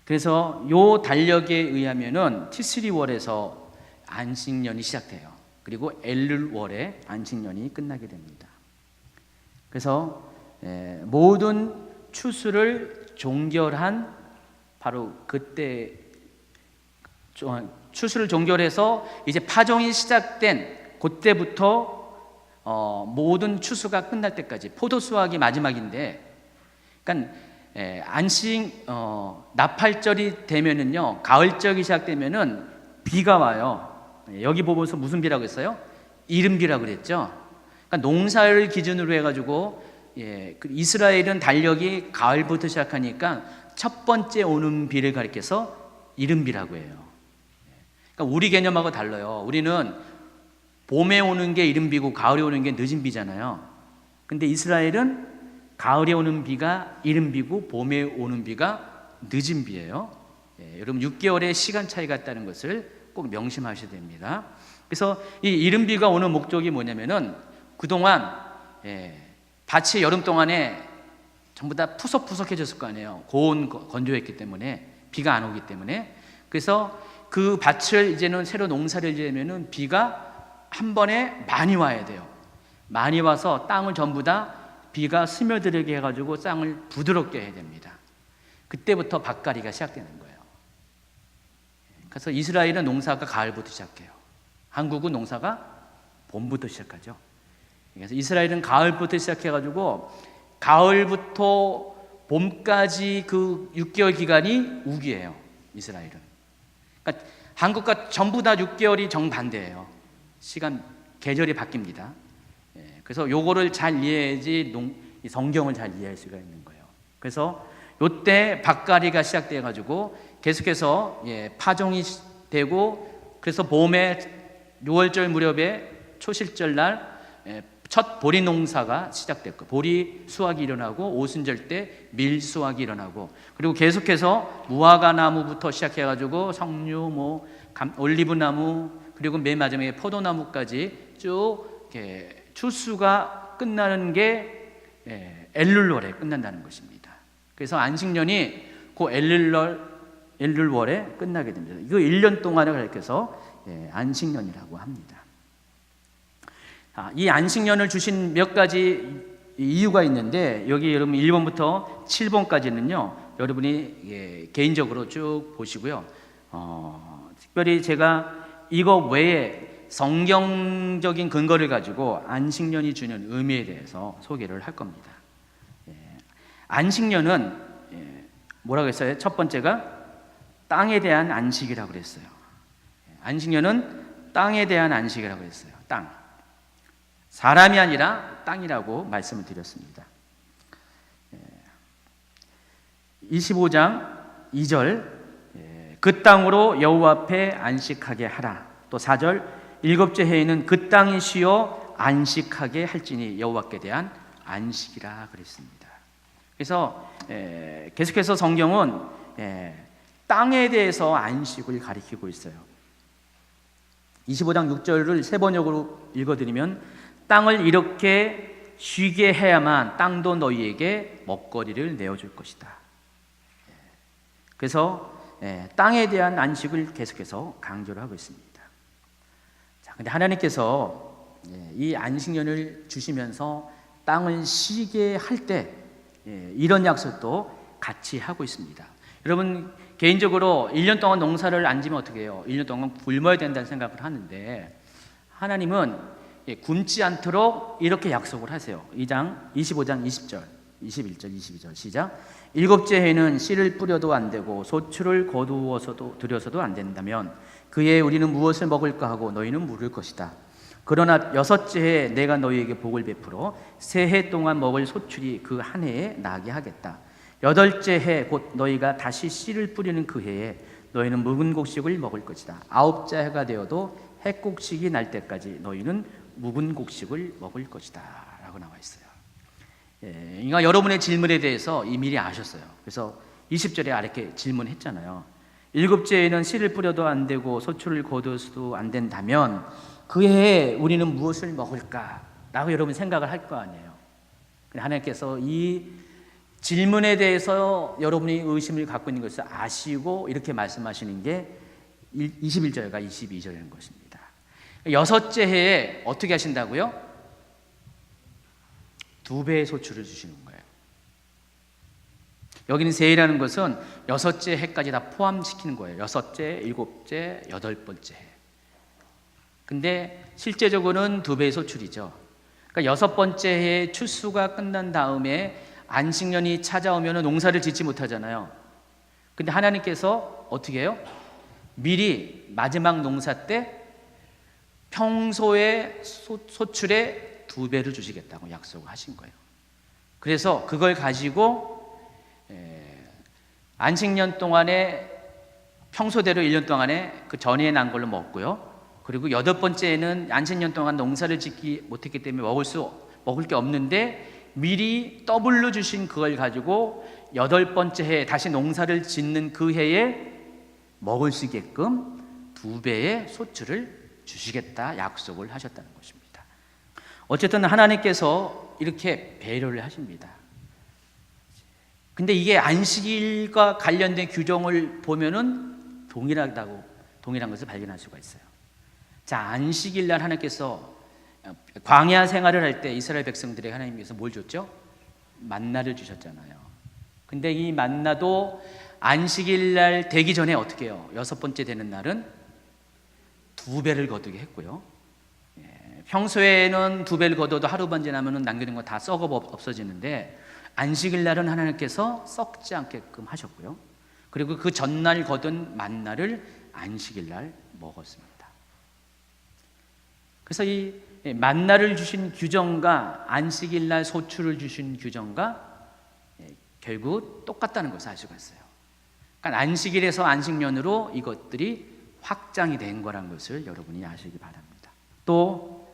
A: 그래서 요 달력에 의하면은 티스리월에서 안식년이 시작돼요. 그리고 엘룰월에 안식년이 끝나게 됩니다. 그래서 모든 추수를 종결한 바로 그때 추수를 종결해서 이제 파종이 시작된 그때부터 모든 추수가 끝날 때까지 포도 수확이 마지막인데, 그러니까 안식 나팔절이 되면은요, 가을절이 시작되면은 비가 와요. 여기 보면서 무슨 비라고 했어요? 이른비라고 그랬죠. 그러니까 농사를 기준으로 해가지고 이스라엘은 달력이 가을부터 시작하니까 첫 번째 오는 비를 가리켜서 이른비라고 해요. 그러니까 우리 개념하고 달라요. 우리는 봄에 오는 게 이른비고 가을에 오는 게 늦은 비잖아요. 근데 이스라엘은 가을에 오는 비가 이른비고 봄에 오는 비가 늦은 비예요. 여러분 6개월의 시간 차이가 있다는 것을 꼭 명심하셔야 됩니다. 그래서 이 이른비가 오는 목적이 뭐냐면은 그동안 밭이 여름 동안에 전부 다 푸석푸석해졌을 거 아니에요. 고온 건조했기 때문에, 비가 안 오기 때문에. 그래서 그 밭을 이제는 새로 농사를 지으면은 비가 한 번에 많이 와야 돼요. 많이 와서 땅을 전부 다 비가 스며들게 해가지고 땅을 부드럽게 해야 됩니다. 그때부터 밭갈이가 시작되는 거예요. 그래서 이스라엘은 농사가 가을부터 시작해요. 한국은 농사가 봄부터 시작하죠. 그래서 이스라엘은 가을부터 시작해가지고 가을부터 봄까지 그 6개월 기간이 우기예요. 이스라엘은. 그러니까 한국과 전부 다 6개월이 정반대예요. 시간 계절이 바뀝니다. 그래서 요거를 잘 이해해야지 이 성경을 잘 이해할 수가 있는 거예요. 그래서 요때 밭갈이가 시작돼 가지고 계속해서 파종이 되고, 그래서 봄에 6월절 무렵에 초실절 날 첫 보리 농사가 시작됐고, 보리 수확이 일어나고, 오순절 때 밀 수확이 일어나고, 그리고 계속해서 무화과 나무부터 시작해 가지고 석류, 올리브 나무, 그리고 맨 마지막에 포도나무까지 쭉 이렇게 추수가 끝나는 게 엘룰월에 끝난다는 것입니다. 그래서 안식년이 그 엘룰월에 끝나게 됩니다. 이거 1년 동안을 가리켜서 안식년이라고 합니다. 이 안식년을 주신 몇 가지 이유가 있는데, 여기 여러분 1번부터 7번까지는요 여러분이 개인적으로 쭉 보시고요. 특별히 제가 이거 외에 성경적인 근거를 가지고 안식년이 주는 의미에 대해서 소개를 할 겁니다. 안식년은 뭐라고 했어요? 첫 번째가 땅에 대한 안식이라고 그랬어요. 안식년은 땅에 대한 안식이라고 했어요. 땅. 사람이 아니라 땅이라고 말씀을 드렸습니다. 25장 2절, 그 땅으로 여호와 앞에 안식하게 하라. 또 4절, 일곱째 해에는 그 땅이 쉬어 안식하게 할지니 여호와께 대한 안식이라 그랬습니다. 그래서 계속해서 성경은 땅에 대해서 안식을 가리키고 있어요. 25장 6절을 세 번역으로 읽어드리면, 땅을 이렇게 쉬게 해야만 땅도 너희에게 먹거리를 내어줄 것이다. 그래서 땅에 대한 안식을 계속해서 강조를 하고 있습니다. 자, 근데 하나님께서 이 안식년을 주시면서 땅을 쉬게 할 때 이런 약속도 같이 하고 있습니다. 여러분 개인적으로 1년 동안 농사를 안 지면 어떻게 해요? 1년 동안 굶어야 된다는 생각을 하는데, 하나님은 굶지 않도록 이렇게 약속을 하세요. 25장 20절, 21절, 22절 시작. 일곱째 해는 씨를 뿌려도 안 되고 소출을 거두어서도 들여서도 안 된다면 그 해에 우리는 무엇을 먹을까 하고 너희는 물을 것이다. 그러나 여섯째 해에 내가 너희에게 복을 베풀어 세 해 동안 먹을 소출이 그 한 해에 나게 하겠다. 여덟째 해 곧 너희가 다시 씨를 뿌리는 그 해에 너희는 묵은 곡식을 먹을 것이다. 아홉째 해가 되어도 해곡식이 날 때까지 너희는 묵은 곡식을 먹을 것이다 라고 나와 있어요. 그러니까 여러분의 질문에 대해서 미리 아셨어요. 그래서 20절에 이렇게 질문했잖아요. 일곱째 해에는 씨를 뿌려도 안 되고 소출을 거두어서도 안 된다면 그 해에 우리는 무엇을 먹을까? 라고 여러분 생각을 할 거 아니에요. 하나님께서 이 질문에 대해서 여러분이 의심을 갖고 있는 것을 아시고 이렇게 말씀하시는 게 21절과 22절인 것입니다. 여섯째 해에 어떻게 하신다고요? 2배의 소출을 주시는 거예요. 여기는 세이라는 것은 여섯째 해까지 다 포함시키는 거예요. 여섯째, 일곱째, 여덟 번째 해. 근데 실제적으로는 2배의 소출이죠. 그러니까 여섯 번째 해에 추수가 끝난 다음에 안식년이 찾아오면 농사를 짓지 못하잖아요. 근데 하나님께서 어떻게 해요? 미리 마지막 농사 때 평소의 소출의 2배를 주시겠다고 약속을 하신 거예요. 그래서 그걸 가지고 안식년 동안에 평소대로 1년 동안에 그 전에 난 걸로 먹고요. 그리고 여덟 번째에는 안식년 동안 농사를 짓지 못했기 때문에 먹을 게 없는데 미리 더블로 주신 그걸 가지고 여덟 번째 해에 다시 농사를 짓는 그 해에 먹을 수 있게끔 2배의 소출을 주시겠다 약속을 하셨다는 것입니다. 어쨌든 하나님께서 이렇게 배려를 하십니다. 근데 이게 안식일과 관련된 규정을 보면은 동일한 것을 발견할 수가 있어요. 자, 안식일 날 하나님께서 광야 생활을 할 때 이스라엘 백성들에게 하나님께서 뭘 줬죠? 만나를 주셨잖아요. 근데 이 만나도 안식일 날 되기 전에 어떻게 해요? 여섯 번째 되는 날은 2배를 거두게 했고요. 평소에는 2배를 거둬도 하루만 지나면 남겨둔 거 다 썩어 없어지는데 안식일 날은 하나님께서 썩지 않게끔 하셨고요. 그리고 그 전날 거둔 만나를 안식일 날 먹었습니다. 그래서 이 만나를 주신 규정과 안식일 날 소출을 주신 규정과 결국 똑같다는 것을 알 수가 있어요. 그러니까 안식일에서 안식년으로 이것들이 확장이 된 거란 것을 여러분이 아시기 바랍니다. 또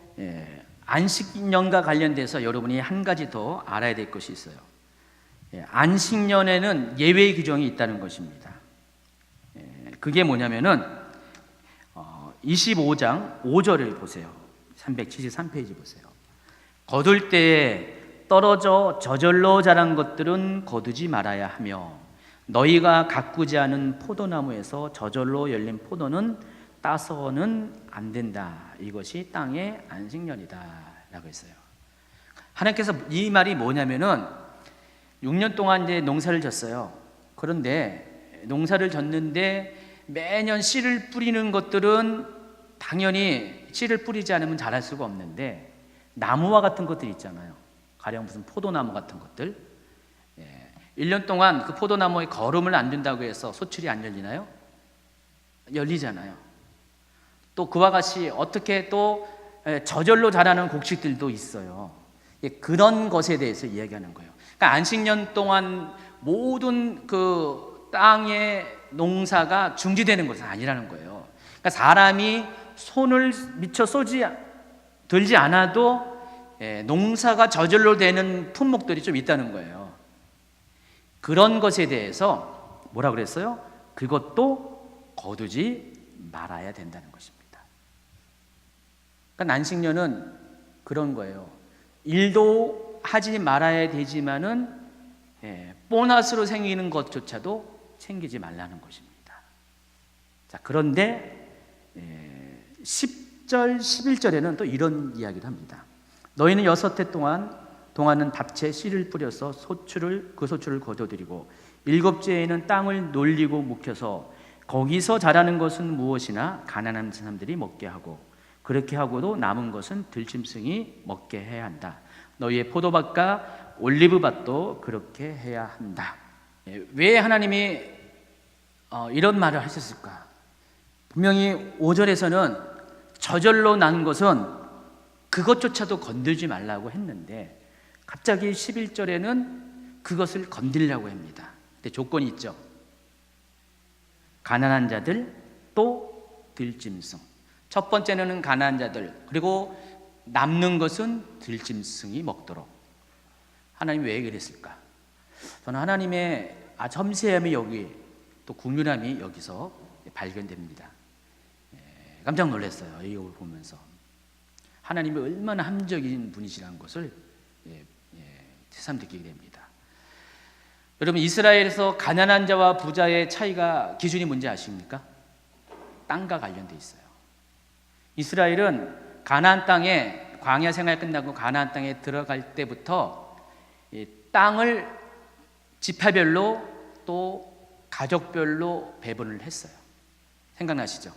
A: 안식년과 관련돼서 여러분이 한 가지 더 알아야 될 것이 있어요. 안식년에는 예외 규정이 있다는 것입니다. 그게 뭐냐면은 25장 5절을 보세요. 373페이지 보세요. 거둘 때에 떨어져 저절로 자란 것들은 거두지 말아야 하며 너희가 가꾸지 않은 포도나무에서 저절로 열린 포도는 따서는 안 된다. 이것이 땅의 안식년이다 라고 했어요. 하나님께서 이 말이 뭐냐면은 6년 동안 이제 농사를 졌어요. 그런데 농사를 졌는데 매년 씨를 뿌리는 것들은 당연히 씨를 뿌리지 않으면 자랄 수가 없는데 나무와 같은 것들 있잖아요. 가령 무슨 포도나무 같은 것들 1년 동안 그 포도나무에 거름을 안 둔다고 해서 소출이 안 열리나요? 열리잖아요. 또 그와 같이 어떻게 또 저절로 자라는 곡식들도 있어요. 그런 것에 대해서 이야기하는 거예요. 그러니까 안식년 동안 모든 그 땅의 농사가 중지되는 것은 아니라는 거예요. 그러니까 사람이 손을 미처 들지 않아도 농사가 저절로 되는 품목들이 좀 있다는 거예요. 그런 것에 대해서 뭐라 그랬어요? 그것도 거두지 말아야 된다는 것입니다. 그러니까 안식년은 그런 거예요. 일도 하지 말아야 되지만은 보너스로 생기는 것조차도 챙기지 말라는 것입니다. 자, 그런데 10절, 11절에는 또 이런 이야기를 합니다. 너희는 6해 동안은 밭에 씨를 뿌려서 그 소출을 거둬들이고 7째에는 땅을 놀리고 묵혀서 거기서 자라는 것은 무엇이나 가난한 사람들이 먹게 하고 그렇게 하고도 남은 것은 들짐승이 먹게 해야 한다. 너희의 포도밭과 올리브밭도 그렇게 해야 한다. 왜 하나님이 이런 말을 하셨을까? 분명히 5절에서는 저절로 난 것은 그것조차도 건들지 말라고 했는데 갑자기 11절에는 그것을 건들려고 합니다. 근데 조건이 있죠. 가난한 자들 또 들짐승. 첫 번째는 가난한 자들, 그리고 남는 것은 들짐승이 먹도록. 하나님이 왜 그랬을까? 저는 하나님의 섬세함이 여기, 또 국률함이 여기서 발견됩니다. 깜짝 놀랐어요. 이걸 보면서 하나님이 얼마나 함정인 분이시라는 것을 새삼 느끼게 됩니다. 여러분, 이스라엘에서 가난한 자와 부자의 차이가 기준이 뭔지 아십니까? 땅과 관련돼 있어요. 이스라엘은 가나안 땅에 광야 생활 끝나고 가나안 땅에 들어갈 때부터 땅을 지파별로 또 가족별로 배분을 했어요. 생각나시죠?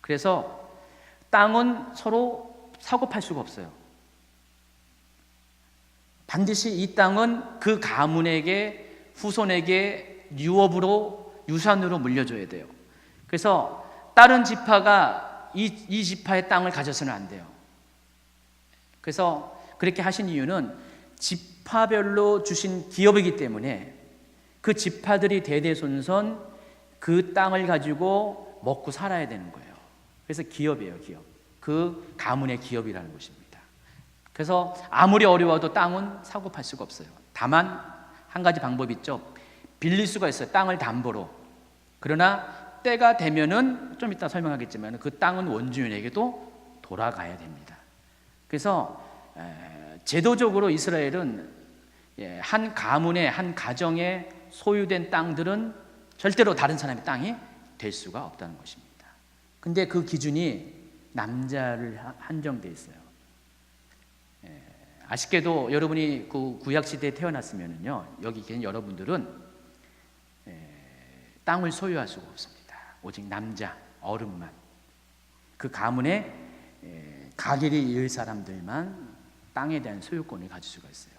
A: 그래서 땅은 서로 사고팔 수가 없어요. 반드시 이 땅은 그 가문에게, 후손에게 유산으로 물려줘야 돼요. 그래서 다른 지파가 이 지파의 땅을 가져서는 안 돼요. 그래서 그렇게 하신 이유는 지파별로 주신 기업이기 때문에 그 지파들이 대대손손 그 땅을 가지고 먹고 살아야 되는 거예요. 그래서 기업이에요, 기업. 그 가문의 기업이라는 것입니다. 그래서 아무리 어려워도 땅은 사고 팔 수가 없어요. 다만 한 가지 방법이 있죠. 빌릴 수가 있어요. 땅을 담보로. 그러나 때가 되면은 좀 이따 설명하겠지만 그 땅은 원주인에게도 돌아가야 됩니다. 그래서 제도적으로 이스라엘은 한 가문의, 한 가정의 소유된 땅들은 절대로 다른 사람의 땅이 될 수가 없다는 것입니다. 근데 그 기준이 남자를 한정돼 있어요. 아쉽게도 여러분이 그 구약시대에 태어났으면요, 여기 계신 여러분들은 땅을 소유할 수가 없습니다. 오직 남자, 어른만, 그 가문의 가길이 이을 사람들만 땅에 대한 소유권을 가질 수가 있어요.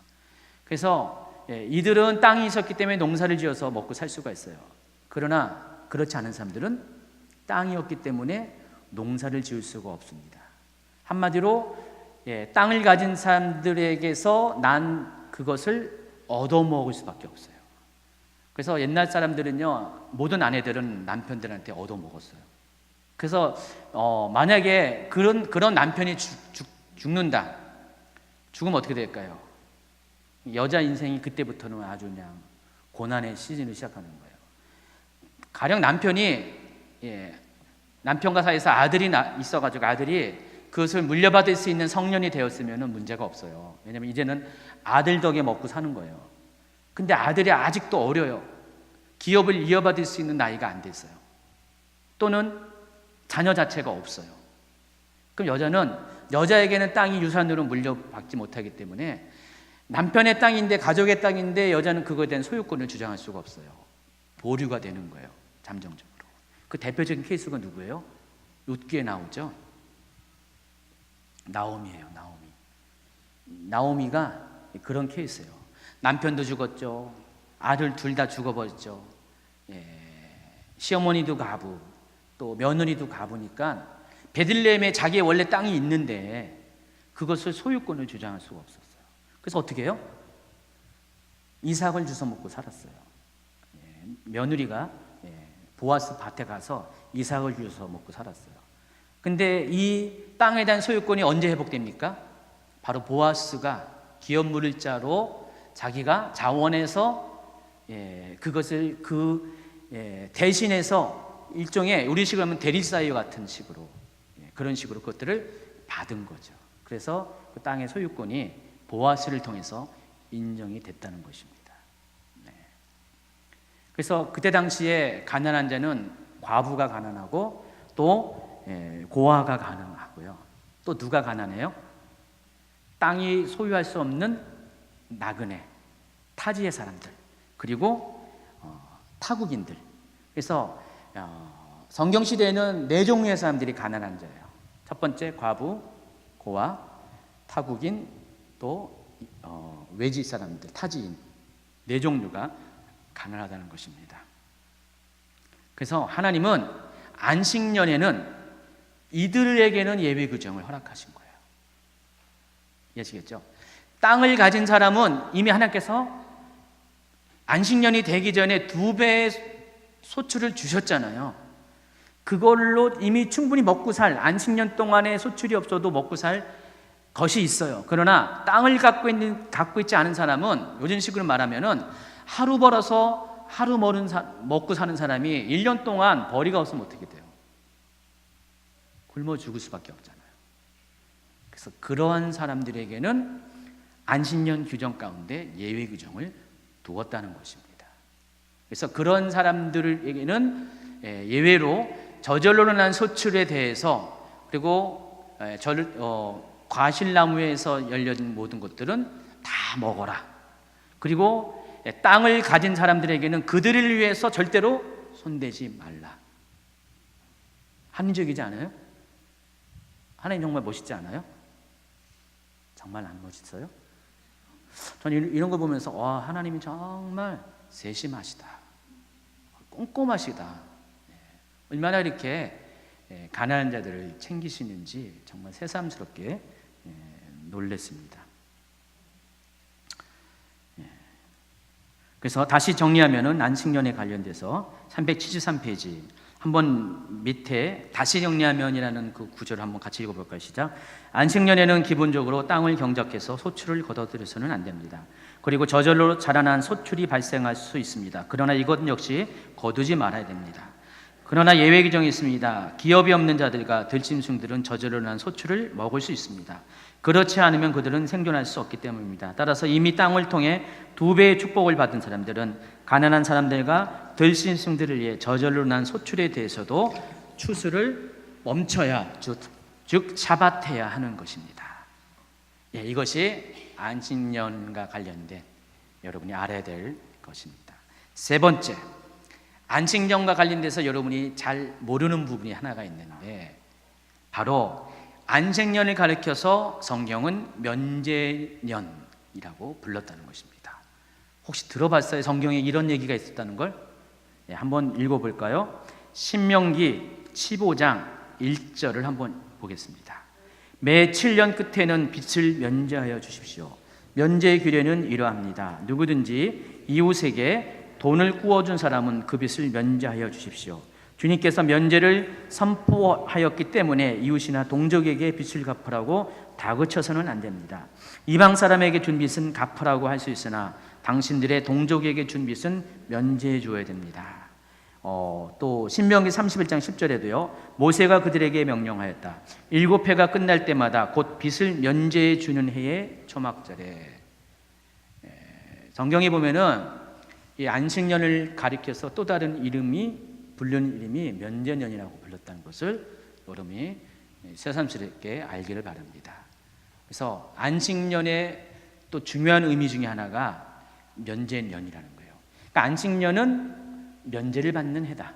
A: 그래서 이들은 땅이 있었기 때문에 농사를 지어서 먹고 살 수가 있어요. 그러나 그렇지 않은 사람들은 땅이 없기 때문에 농사를 지을 수가 없습니다. 한마디로 땅을 가진 사람들에게서 난 그것을 얻어먹을 수밖에 없어요. 그래서 옛날 사람들은요, 모든 아내들은 남편들한테 얻어먹었어요. 그래서 만약에 그런 남편이 죽는다. 죽으면 어떻게 될까요? 여자 인생이 그때부터는 아주 그냥 고난의 시즌을 시작하는 거예요. 가령 남편과 사이에서 아들이 있어가지고 아들이 그것을 물려받을 수 있는 성년이 되었으면 문제가 없어요. 왜냐하면 이제는 아들 덕에 먹고 사는 거예요. 근데 아들이 아직도 어려요. 기업을 이어받을 수 있는 나이가 안 됐어요. 또는 자녀 자체가 없어요. 그럼 여자에게는 땅이 유산으로 물려받지 못하기 때문에 남편의 땅인데, 가족의 땅인데 여자는 그거에 대한 소유권을 주장할 수가 없어요. 보류가 되는 거예요, 잠정적으로. 그 대표적인 케이스가 누구예요? 룻기에 나오죠. 나오미예요. 나오미가 그런 케이스예요. 남편도 죽었죠. 아들 둘 다 죽어버렸죠. 시어머니도 가부, 또 며느리도 가부니까 베들레헴에 자기의 원래 땅이 있는데 그것을 소유권을 주장할 수가 없었어요. 그래서 어떻게 해요? 이삭을 주워 먹고 살았어요. 며느리가 보아스 밭에 가서 이삭을 주워 먹고 살았어요. 근데 이 땅에 대한 소유권이 언제 회복됩니까? 바로 보아스가 기업 물자로 자기가 자원해서 그것을 대신해서 일종의 우리식으로 하면 대리사유 같은 식으로 그런 식으로 그것들을 받은 거죠. 그래서 그 땅의 소유권이 보아스를 통해서 인정이 됐다는 것입니다. 그래서 그때 당시에 가난한 자는 과부가 가난하고 또 고아가 가난하고요. 또 누가 가난해요? 땅이 소유할 수 없는 나그네, 타지의 사람들, 그리고 타국인들. 그래서 성경 시대에는 네 종류의 사람들이 가난한 자예요. 첫 번째 과부, 고아, 타국인, 또 외지 사람들, 타지인, 네 종류가 가난하다는 것입니다. 그래서 하나님은 안식년에는 이들에게는 예외 규정을 허락하신 거예요. 이해하시겠죠? 땅을 가진 사람은 이미 하나님께서 안식년이 되기 전에 2배의 소출을 주셨잖아요. 그걸로 이미 충분히 먹고 살, 안식년 동안에 소출이 없어도 먹고 살 것이 있어요. 그러나 땅을 갖고 있지 않은 사람은, 요즘 식으로 말하면은 하루 벌어서 하루 먹고 사는 사람이 1년 동안 벌이가 없으면 어떻게 돼요? 굶어 죽을 수밖에 없잖아요. 그래서 그러한 사람들에게는 안식년 규정 가운데 예외 규정을 두었다는 것입니다. 그래서 그런 사람들에게는 예외로 저절로 난 소출에 대해서, 그리고 과실나무에서 열려진 모든 것들은 다 먹어라. 그리고 땅을 가진 사람들에게는 그들을 위해서 절대로 손대지 말라. 합리적이지 않아요? 하나님 정말 멋있지 않아요? 정말 안 멋있어요? 저는 이런 거 보면서 하나님이 정말 세심하시다, 꼼꼼하시다, 얼마나 이렇게 가난한 자들을 챙기시는지 정말 새삼스럽게 놀랐습니다. 그래서 다시 정리하면은 안식년에 관련돼서 373페이지 한번 밑에 다시 정리하면이라는 그 구절을 한번 같이 읽어볼까요? 시작. 안식년에는 기본적으로 땅을 경작해서 소출을 거둬들여서는 안 됩니다. 그리고 저절로 자라난 소출이 발생할 수 있습니다. 그러나 이것 역시 거두지 말아야 됩니다. 그러나 예외 규정이 있습니다. 기업이 없는 자들과 들짐승들은 저절로 난 소출을 먹을 수 있습니다. 그렇지 않으면 그들은 생존할 수 없기 때문입니다. 따라서 이미 땅을 통해 2배의 축복을 받은 사람들은 가난한 사람들과 들짐승들을 위해 저절로 난 소출에 대해서도 추수를 멈춰야, 즉 샤밧해야 하는 것입니다. 이것이 안식년과 관련된 여러분이 알아야 될 것입니다. 세 번째, 안식년과 관련돼서 여러분이 잘 모르는 부분이 하나가 있는데, 바로 안식년을 가리켜서 성경은 면제년이라고 불렀다는 것입니다. 혹시 들어봤어요? 성경에 이런 얘기가 있었다는 걸? 한번 읽어볼까요? 신명기 15장 1절을 한번 보겠습니다. 매 7년 끝에는 빚을 면제하여 주십시오. 면제의 규례는 이러합니다. 누구든지 이웃에게 돈을 구워준 사람은 그 빚을 면제하여 주십시오. 주님께서 면제를 선포하였기 때문에 이웃이나 동족에게 빚을 갚으라고 다그쳐서는 안 됩니다. 이방 사람에게 준 빚은 갚으라고 할 수 있으나 당신들의 동족에게 준 빚은 면제해 줘야 됩니다. 또 신명기 31장 10절에도요. 모세가 그들에게 명령하였다. 7해가 끝날 때마다 곧 빚을 면제해 주는 해의 초막절에. 성경에 보면은 이 안식년을 가리켜서 또 다른 부르는 이름이 면제년이라고 불렀다는 것을 여러분이 새삼스럽게 알기를 바랍니다. 그래서 안식년의 또 중요한 의미 중에 하나가 면제년이라는 거예요. 그러니까 안식년은 면제를 받는 해다.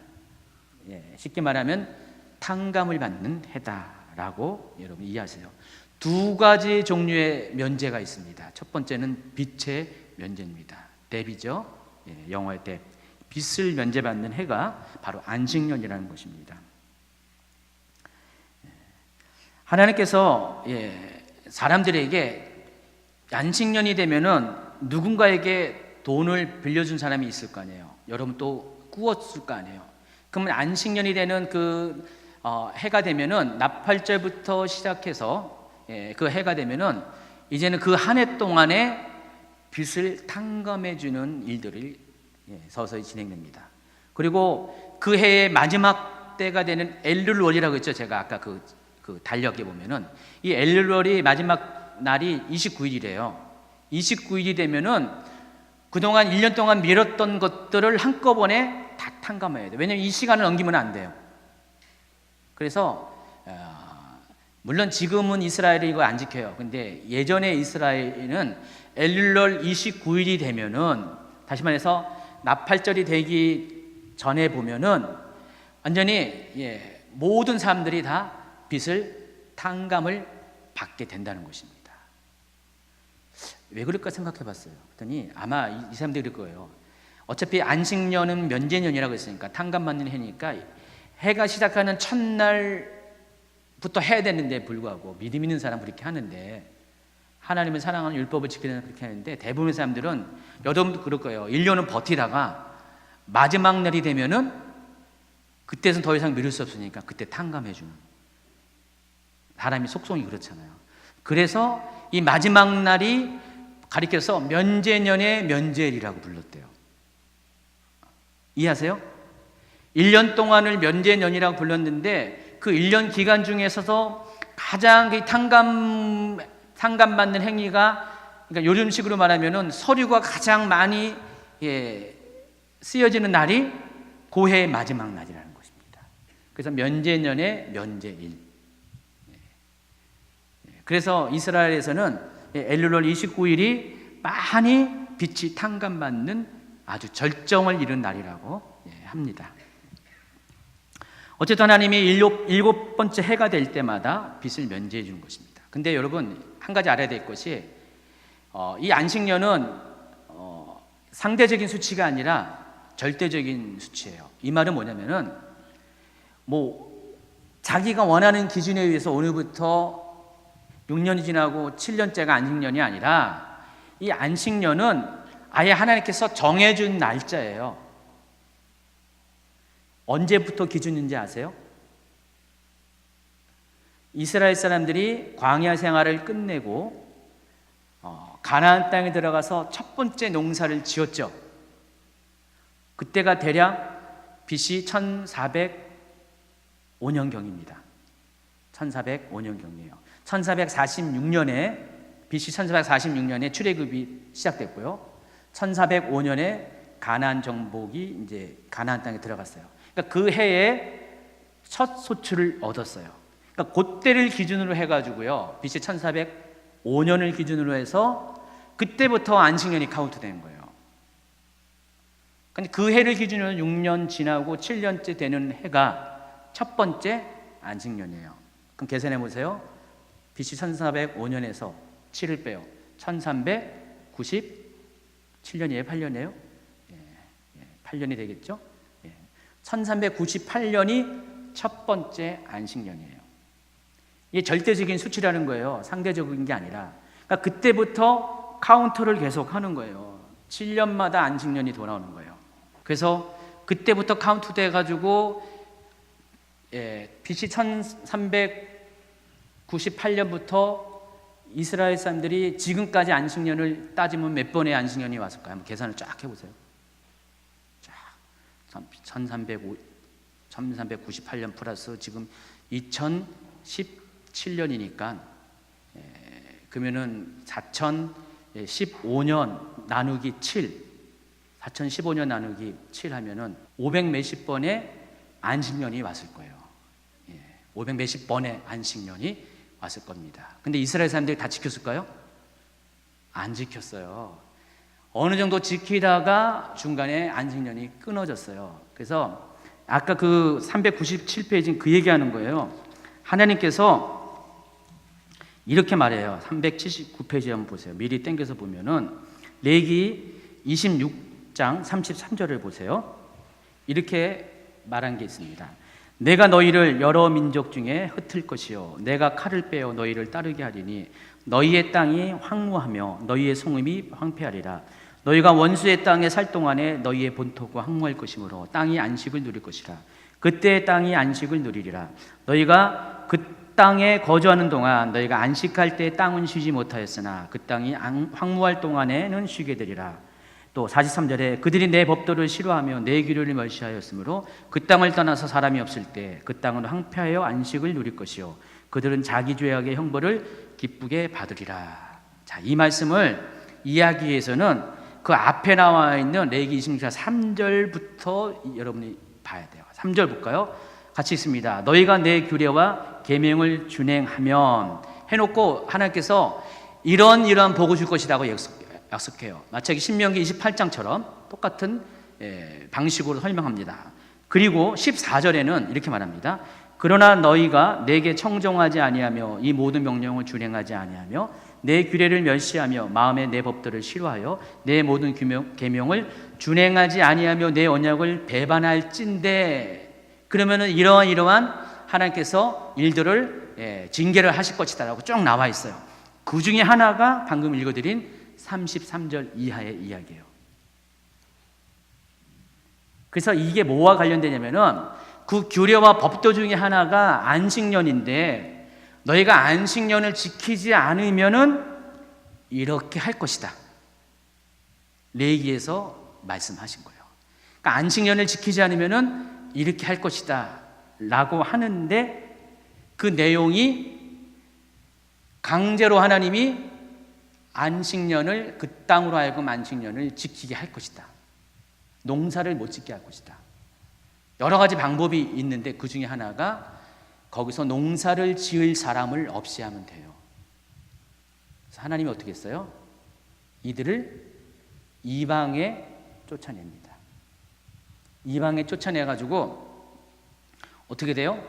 A: 쉽게 말하면 탕감을 받는 해다라고 여러분 이해하세요. 두 가지 종류의 면제가 있습니다. 첫 번째는 빚의 면제입니다. 뎁이죠. 영어의 뎁. 빚을 면제받는 해가 바로 안식년이라는 것입니다. 하나님께서 사람들에게 안식년이 되면은 누군가에게 돈을 빌려준 사람이 있을 거 아니에요. 여러분 또 구웠을 거 아니에요. 그러면 안식년이 되는 해가 되면은 나팔절부터 시작해서 그 해가 되면은 이제는 그 한 해 동안에 빚을 탕감해 주는 일들이 서서히 진행됩니다. 그리고 그 해의 마지막 때가 되는 엘룰월이라고 했죠. 제가 아까 그 달력에 보면은 이 엘룰월이 마지막 날이 29일이래요. 29일이 되면은 그동안 1년 동안 미뤘던 것들을 한꺼번에 다 탕감해야 돼요. 왜냐하면 이 시간을 넘기면 안 돼요. 그래서 물론 지금은 이스라엘이 이거 안 지켜요. 근데 예전에 이스라엘은 엘룰월 29일이 되면은, 다시 말해서 나팔절이 되기 전에 보면은 완전히 모든 사람들이 다 빚을 탕감을 받게 된다는 것입니다. 왜 그럴까 생각해 봤어요. 그랬더니 아마 이 사람들이 그럴 거예요. 어차피 안식년은 면제년이라고 했으니까 탕감받는 해니까 해가 시작하는 첫날부터 해야 되는데 불구하고 믿음 있는 사람은 그렇게 하는데, 하나님을 사랑하는 율법을 지키는 그렇게 하는데, 대부분의 사람들은, 여러분도 그럴 거예요. 1년은 버티다가 마지막 날이 되면은 그때는 더 이상 미룰 수 없으니까 그때 탕감해 주는, 사람이 속성이 그렇잖아요. 그래서 이 마지막 날이 가리켜서 면제년의 면제일이라고 불렀대요. 이해하세요? 1년 동안을 면제년이라고 불렀는데 그 1년 기간 중에서도 가장 탕감받는 행위가, 그러니까 요즘식으로 말하면은 서류가 가장 많이 쓰여지는 날이 그 해의 마지막 날이라는 것입니다. 그래서 면제년의 면제일. 그래서 이스라엘에서는 엘룰월 29일이 많이 빚이 탕감받는 아주 절정을 이룬 날이라고 합니다. 어쨌든 하나님이 일곱 번째 해가 될 때마다 빚을 면제해 주는 것입니다. 근데 여러분 한 가지 알아야 될 것이, 이 안식년은 상대적인 수치가 아니라 절대적인 수치예요. 이 말은 뭐냐면은 자기가 원하는 기준에 의해서 오늘부터 6년이 지나고 7년째가 안식년이 아니라, 이 안식년은 아예 하나님께서 정해준 날짜예요. 언제부터 기준인지 아세요? 이스라엘 사람들이 광야 생활을 끝내고 가나안 땅에 들어가서 첫 번째 농사를 지었죠. 그때가 대략 BC 1405년경입니다. 1405년경이에요. 1446년에 BC 1446년에 출애굽이 시작됐고요. 1405년에 가나안 정복이 이제 가나안 땅에 들어갔어요. 그러니까 그 해에 첫 소출을 얻었어요. 그러니까 그때를 기준으로 해가지고요, BC 1405년을 기준으로 해서 그때부터 안식년이 카운트되는 거예요. 근데 그 해를 기준으로 6년 지나고 7년째 되는 해가 첫 번째 안식년이에요. 그럼 계산해 보세요. BC 1405년에서 7을 빼요. 1397년이에요? 8년이에요? 8년이 되겠죠? 1398년이 첫 번째 안식년이에요. 이게 절대적인 수치라는 거예요. 상대적인 게 아니라. 그러니까 그때부터 카운터를 계속 하는 거예요. 7년마다 안식년이 돌아오는 거예요. 그래서 그때부터 카운트 돼가지고 BC 1398년부터 이스라엘 사람들이 지금까지 안식년을 따지면 몇 번의 안식년이 왔을까요? 한번 계산을 쫙 해보세요. 쫙 1398년 플러스 지금 2017년이니까 그러면은 4015년 나누기 7, 4015년 나누기 7 하면은 500 몇십 번의 안식년이 왔을 거예요. 500 몇십 번의 안식년이 왔을 겁니다. 근데 이스라엘 사람들이 다 지켰을까요? 안 지켰어요. 어느 정도 지키다가 중간에 안식년이 끊어졌어요. 그래서 아까 그 397페이지는 그 얘기하는 거예요. 하나님께서 이렇게 말해요. 379페이지 한번 보세요. 미리 땡겨서 보면은 레위기 26장 33절을 보세요. 이렇게 말한 게 있습니다. 내가 너희를 여러 민족 중에 흩을 것이요 내가 칼을 빼어 너희를 따르게 하리니 너희의 땅이 황무하며 너희의 성읍이 황폐하리라. 너희가 원수의 땅에 살 동안에 너희의 본토가 황무할 것이므로 땅이 안식을 누릴 것이라. 그때 땅이 안식을 누리리라. 너희가 그 땅에 거주하는 동안 너희가 안식할 때 땅은 쉬지 못하였으나 그 땅이 황무할 동안에는 쉬게 되리라. 또 43절에 그들이 내 법도를 싫어하며 내 규례를 멸시하였으므로 그 땅을 떠나서 사람이 없을 때 그 땅은 황폐하여 안식을 누릴 것이요 그들은 자기 죄악의 형벌을 기쁘게 받으리라. 자, 이 말씀을 이해하기 위해서는 그 앞에 나와 있는 레위기 26장 3절부터 여러분이 봐야 돼요. 3절 볼까요? 같이 있습니다. 너희가 내 규례와 계명을 준행하면 해놓고 하나님께서 이런 복을 줄 것이라고 약속해요. 마치 신명기 28장처럼 똑같은 방식으로 설명합니다. 그리고 14절에는 이렇게 말합니다. 그러나 너희가 내게 청종하지 아니하며 이 모든 명령을 준행하지 아니하며 내 규례를 멸시하며 마음에 내 법도를 싫어하여 내 모든 계명을 준행하지 아니하며 내 언약을 배반할진대. 그러면은 이러한 하나님께서 일들을 징계를 하실 것이다라고 쭉 나와 있어요. 그 중에 하나가 방금 읽어드린 33절 이하의 이야기예요. 그래서 이게 뭐와 관련되냐면은 그 규례와 법도 중에 하나가 안식년인데 너희가 안식년을 지키지 않으면은 이렇게 할 것이다. 레위기에서 말씀하신 거예요. 그러니까 안식년을 지키지 않으면은 이렇게 할 것이다 라고 하는데 그 내용이 강제로 하나님이 안식년을 그 땅으로 하여금 안식년을 지키게 할 것이다. 농사를 못 짓게 할 것이다. 여러 가지 방법이 있는데 그 중에 하나가 거기서 농사를 지을 사람을 없이 하면 돼요. 그래서 하나님이 어떻게 했어요? 이들을 이방에 쫓아냅니다. 이방에 쫓아내가지고 어떻게 돼요?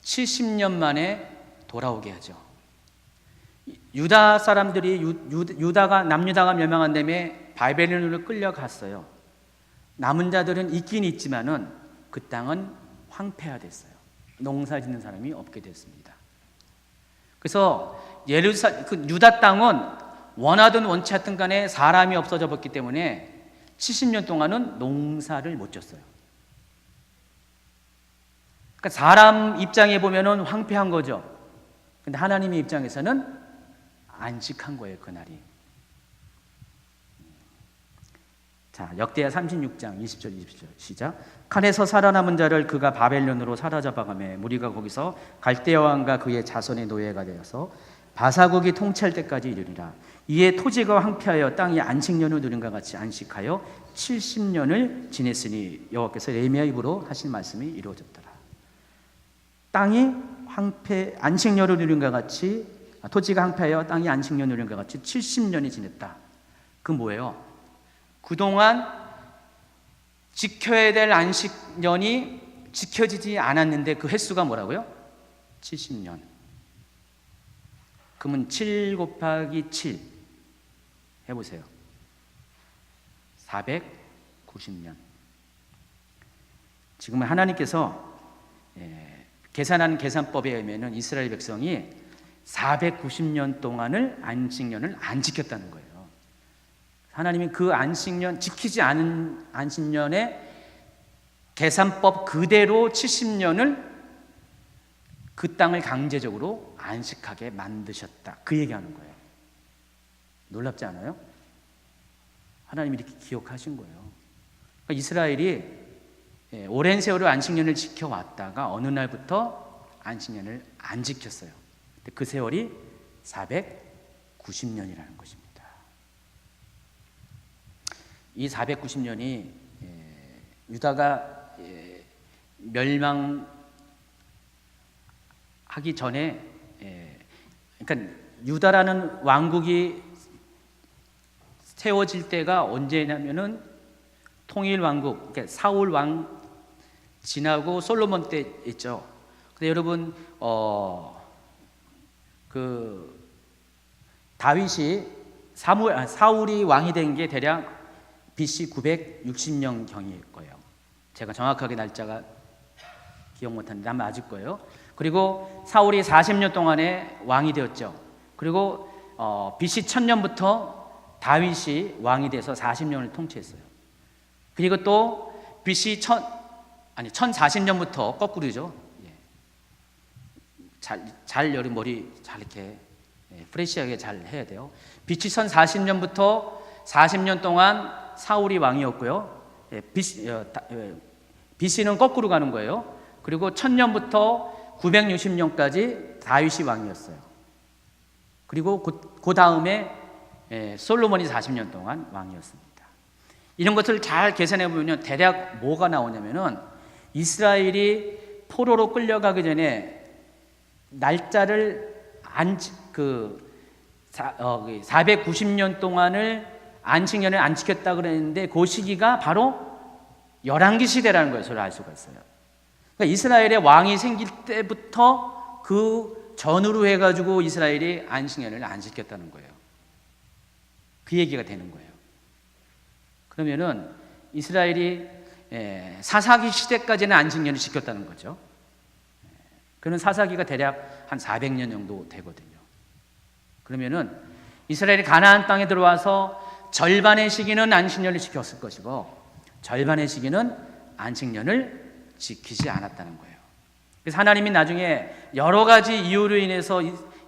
A: 70년 만에 돌아오게 하죠. 유다 사람들이 남유다가 멸망한 다음에 바벨론으로 끌려갔어요. 남은 자들은 있긴 있지만은 그 땅은 황폐화됐어요. 농사 짓는 사람이 없게 됐습니다. 그래서 유다 땅은 원하든 원치 않든 간에 사람이 없어져 버렸기 때문에 70년 동안은 농사를 못 졌어요. 그러니까 사람 입장에 보면은 황폐한 거죠. 근데 하나님의 입장에서는 안식한 거예요, 그날이. 자, 역대하 36장 20절 20절 시작. 칼에서 살아남은 자를 그가 바벨론으로 사로잡아가매 무리가 거기서 갈대아 왕과 그의 자손의 노예가 되어서 바사국이 통치할 때까지 이르리라. 이에 토지가 황폐하여 땅이 안식년을 누린 것 같이 안식하여 70년을 지냈으니 여호와께서 예레미야 입으로 하신 말씀이 이루어졌더라. 땅이 안식년을 누린 것 같이 토지가 황폐하여 땅이 안식년을 누린 것 같이 70년이 지냈다. 그 뭐예요? 그동안 지켜야 될 안식년이 지켜지지 않았는데 그 횟수가 뭐라고요? 70년. 그러면 7 곱하기 7 해보세요. 490년. 지금은 하나님께서 계산한 계산법에 의하면 이스라엘 백성이 490년 동안을 안식년을 안 지켰다는 거예요. 하나님이 그 안식년, 지키지 않은 안식년의 계산법 그대로 70년을 그 땅을 강제적으로 안식하게 만드셨다. 그 얘기하는 거예요. 놀랍지 않아요? 하나님이 이렇게 기억하신 거예요. 그러니까 이스라엘이 오랜 세월을 안식년을 지켜왔다가 어느 날부터 안식년을 안 지켰어요. 그 세월이 490년이라는 것입니다. 이 490년이 유다가 멸망하기 전에, 그러니까 유다라는 왕국이 세워질 때가 언제냐면은 통일 왕국, 그러니까 사울 왕 지나고 솔로몬 때 있죠. 근데 여러분 그 다윗이 사울이 왕이 된 게 대략 BC 960년 경일 거예요. 제가 정확하게 날짜가 기억 못하는데 아마 맞을 거예요. 그리고 사울이 40년 동안에 왕이 되었죠. 그리고 BC 1000년부터 다윗이 왕이 돼서 40년을 통치했어요. 그리고 또 BC 1040년부터 거꾸로죠. 잘 여러분 머리 잘 이렇게 프레시하게 잘 해야 돼요. BC 1040년부터 40년 동안 사울이 왕이었고요. BC는 거꾸로 가는 거예요. 그리고 1000년부터 960년까지 다윗이 왕이었어요. 그리고 그 다음에 솔로몬이 40년 동안 왕이었습니다. 이런 것을 잘 계산해 보면 대략 뭐가 나오냐면은 이스라엘이 포로로 끌려가기 전에 날짜를 490년 동안을 안식년을 안 지켰다 그랬는데 그 시기가 바로 열왕기 시대라는 것을 알 수가 있어요. 그러니까 이스라엘의 왕이 생길 때부터 그 전후로 해가지고 이스라엘이 안식년을 안 지켰다는 거예요. 그 얘기가 되는 거예요. 그러면은 이스라엘이 사사기 시대까지는 안식년을 지켰다는 거죠. 그는 사사기가 대략 한 400년 정도 되거든요. 그러면은 이스라엘이 가나안 땅에 들어와서 절반의 시기는 안식년을 지켰을 것이고 절반의 시기는 안식년을 지키지 않았다는 거예요. 그래서 하나님이 나중에 여러 가지 이유로 인해서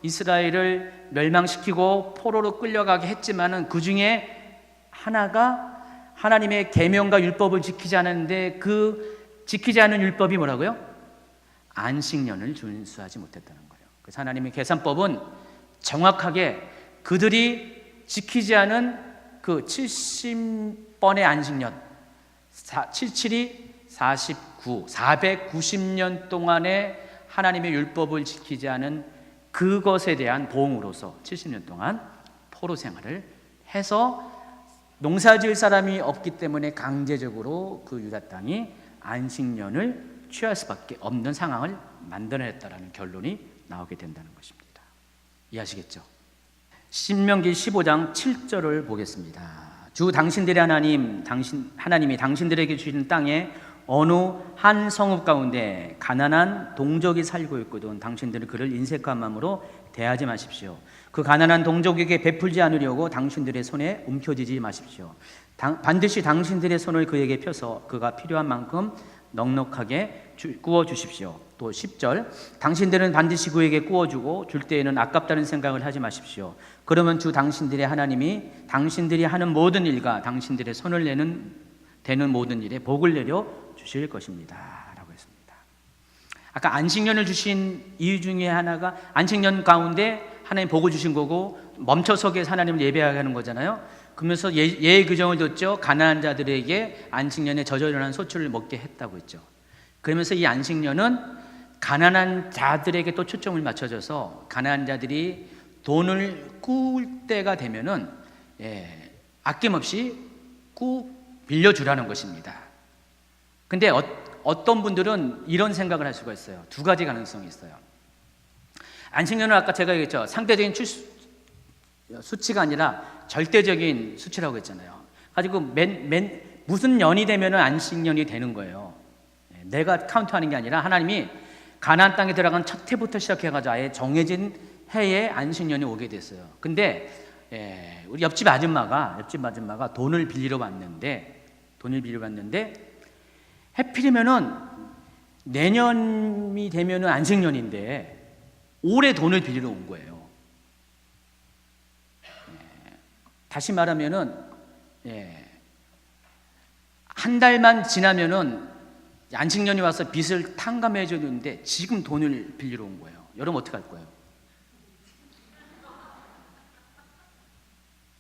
A: 이스라엘을 멸망시키고 포로로 끌려가게 했지만은 그 중에 하나가 하나님의 계명과 율법을 지키지 않았는데 그 지키지 않은 율법이 뭐라고요? 안식년을 준수하지 못했다는 거예요. 그래서 하나님의 계산법은 정확하게 그들이 지키지 않은 그 70번의 안식년, 77이 49, 490년 동안의 하나님의 율법을 지키지 않은 그것에 대한 보응으로서 70년 동안 포로 생활을 해서 농사 지을 사람이 없기 때문에 강제적으로 그 유다 땅이 안식년을 취할 수밖에 없는 상황을 만들어냈다라는 결론이 나오게 된다는 것입니다. 이해하시겠죠? 신명기 15장 7절을 보겠습니다. 주 당신들의 하나님이 당신들에게 주시는 땅에 어느 한 성읍 가운데 가난한 동족이 살고 있거든 당신들은 그를 인색한 마음으로 대하지 마십시오. 그 가난한 동족에게 베풀지 않으려고 당신들의 손에 움켜쥐지 마십시오. 반드시 당신들의 손을 그에게 펴서 그가 필요한 만큼 넉넉하게 구워 주십시오. 또 10절 당신들은 반드시 그에게 구워주고 줄 때에는 아깝다는 생각을 하지 마십시오. 그러면 주 당신들의 하나님이 당신들이 하는 모든 일과 당신들의 손을 대는 모든 일에 복을 내려 주실 것입니다 라고 했습니다. 아까 안식년을 주신 이유 중에 하나가 안식년 가운데 하나님 복을 주신 거고 멈춰서게 하나님을 예배하게 하는 거잖아요. 그러면서 예의 규정을 뒀죠. 가난한 자들에게 안식년에 저절한 소출을 먹게 했다고 했죠. 그러면서 이 안식년은 가난한 자들에게 또 초점을 맞춰줘서 가난한 자들이 돈을 꾸울 때가 되면은 아낌없이 빌려주라는 것입니다. 근데 어떤 분들은 이런 생각을 할 수가 있어요. 두 가지 가능성이 있어요. 안식년은 아까 제가 얘기했죠. 상대적인 수치가 아니라 절대적인 수치라고 했잖아요. 가지고 무슨 년이 되면 안식년이 되는 거예요. 내가 카운트하는 게 아니라 하나님이 가나안 땅에 들어간 첫 해부터 시작해가지고 아예 정해진 해에 안식년이 오게 됐어요. 근데 우리 옆집 아줌마가 돈을 빌리러 왔는데 해필이면은 내년이 되면은 안식년인데 올해 돈을 빌리러 온 거예요. 다시 말하면은 한 달만 지나면은 안식년이 와서 빚을 탕감해 줬는데 지금 돈을 빌리러 온 거예요. 여러분 어떻게 할 거예요?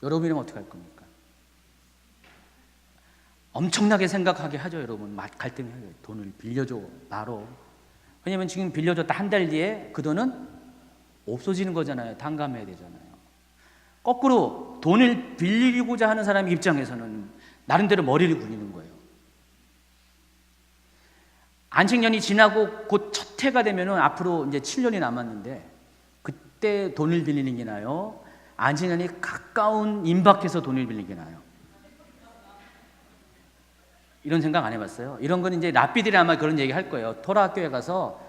A: 여러분이면 어떻게 할 겁니까? 엄청나게 생각하게 하죠. 여러분 갈등해요. 돈을 빌려줘 바로. 왜냐면 지금 빌려줬다 한 달 뒤에 그 돈은 없어지는 거잖아요. 탕감해야 되잖아요. 거꾸로 돈을 빌리고자 하는 사람 입장에서는 나름대로 머리를 굴리는 거예요. 안식년이 지나고 곧 첫 해가 되면은 앞으로 이제 7년이 남았는데 그때 돈을 빌리는 게 나아요? 안식년이 가까운 임박해서 돈을 빌리는 게 나아요? 이런 생각 안 해봤어요? 이런 건 이제 랍비들이 아마 그런 얘기 할 거예요. 토라 학교에 가서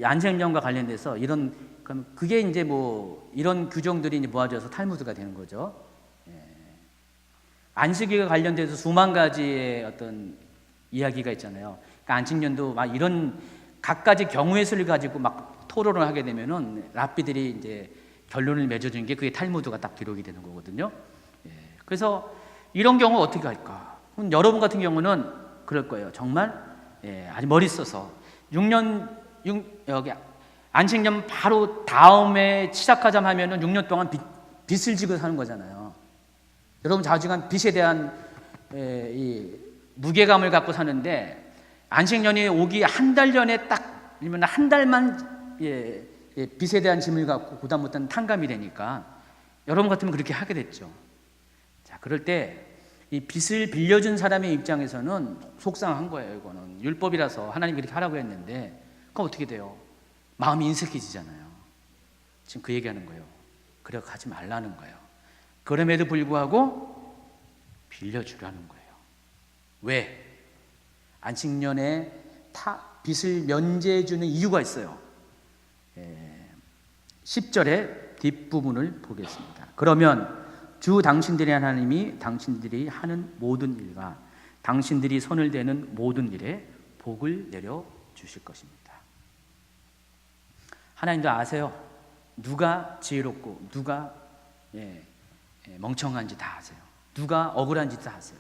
A: 안식년과 관련돼서 그럼 그게 이제 뭐 이런 규정들이 이제 모아져서 탈무드가 되는 거죠. 안식일과 관련돼서 수만 가지의 어떤 이야기가 있잖아요. 그러니까 안식년도 막 이런 각가지 경우의 수를 가지고 막 토론을 하게 되면은 랍비들이 이제 결론을 맺어주는 게 그게 탈무드가 딱 기록이 되는 거거든요. 그래서 이런 경우 어떻게 할까? 여러분 같은 경우는 그럴 거예요. 정말 아주 머리 써서 6년 여기 안식년 바로 다음에 시작하자면 하면은 6년 동안 빚을 지고 사는 거잖아요. 여러분 자주간 빚에 대한 이 무게감을 갖고 사는데 안식년이 오기 한 달 전에 딱 아니면 한 달만 빚에 대한 짐을 갖고 그다음부터는 탕감이 되니까 여러분 같으면 그렇게 하게 됐죠. 자, 그럴 때 이 빚을 빌려준 사람의 입장에서는 속상한 거예요. 이거는 율법이라서 하나님이 그렇게 하라고 했는데 그럼 어떻게 돼요? 마음이 인색해지잖아요. 지금 그 얘기하는 거예요. 그래 가지 말라는 거예요. 그럼에도 불구하고 빌려주라는 거예요. 왜? 안식년에 빚을 면제해 주는 이유가 있어요. 10절의 뒷부분을 보겠습니다. 그러면 주 당신들의 하나님이 당신들이 하는 모든 일과 당신들이 손을 대는 모든 일에 복을 내려 주실 것입니다. 하나님도 아세요. 누가 지혜롭고 누가 멍청한지 다 아세요. 누가 억울한지 다 아세요.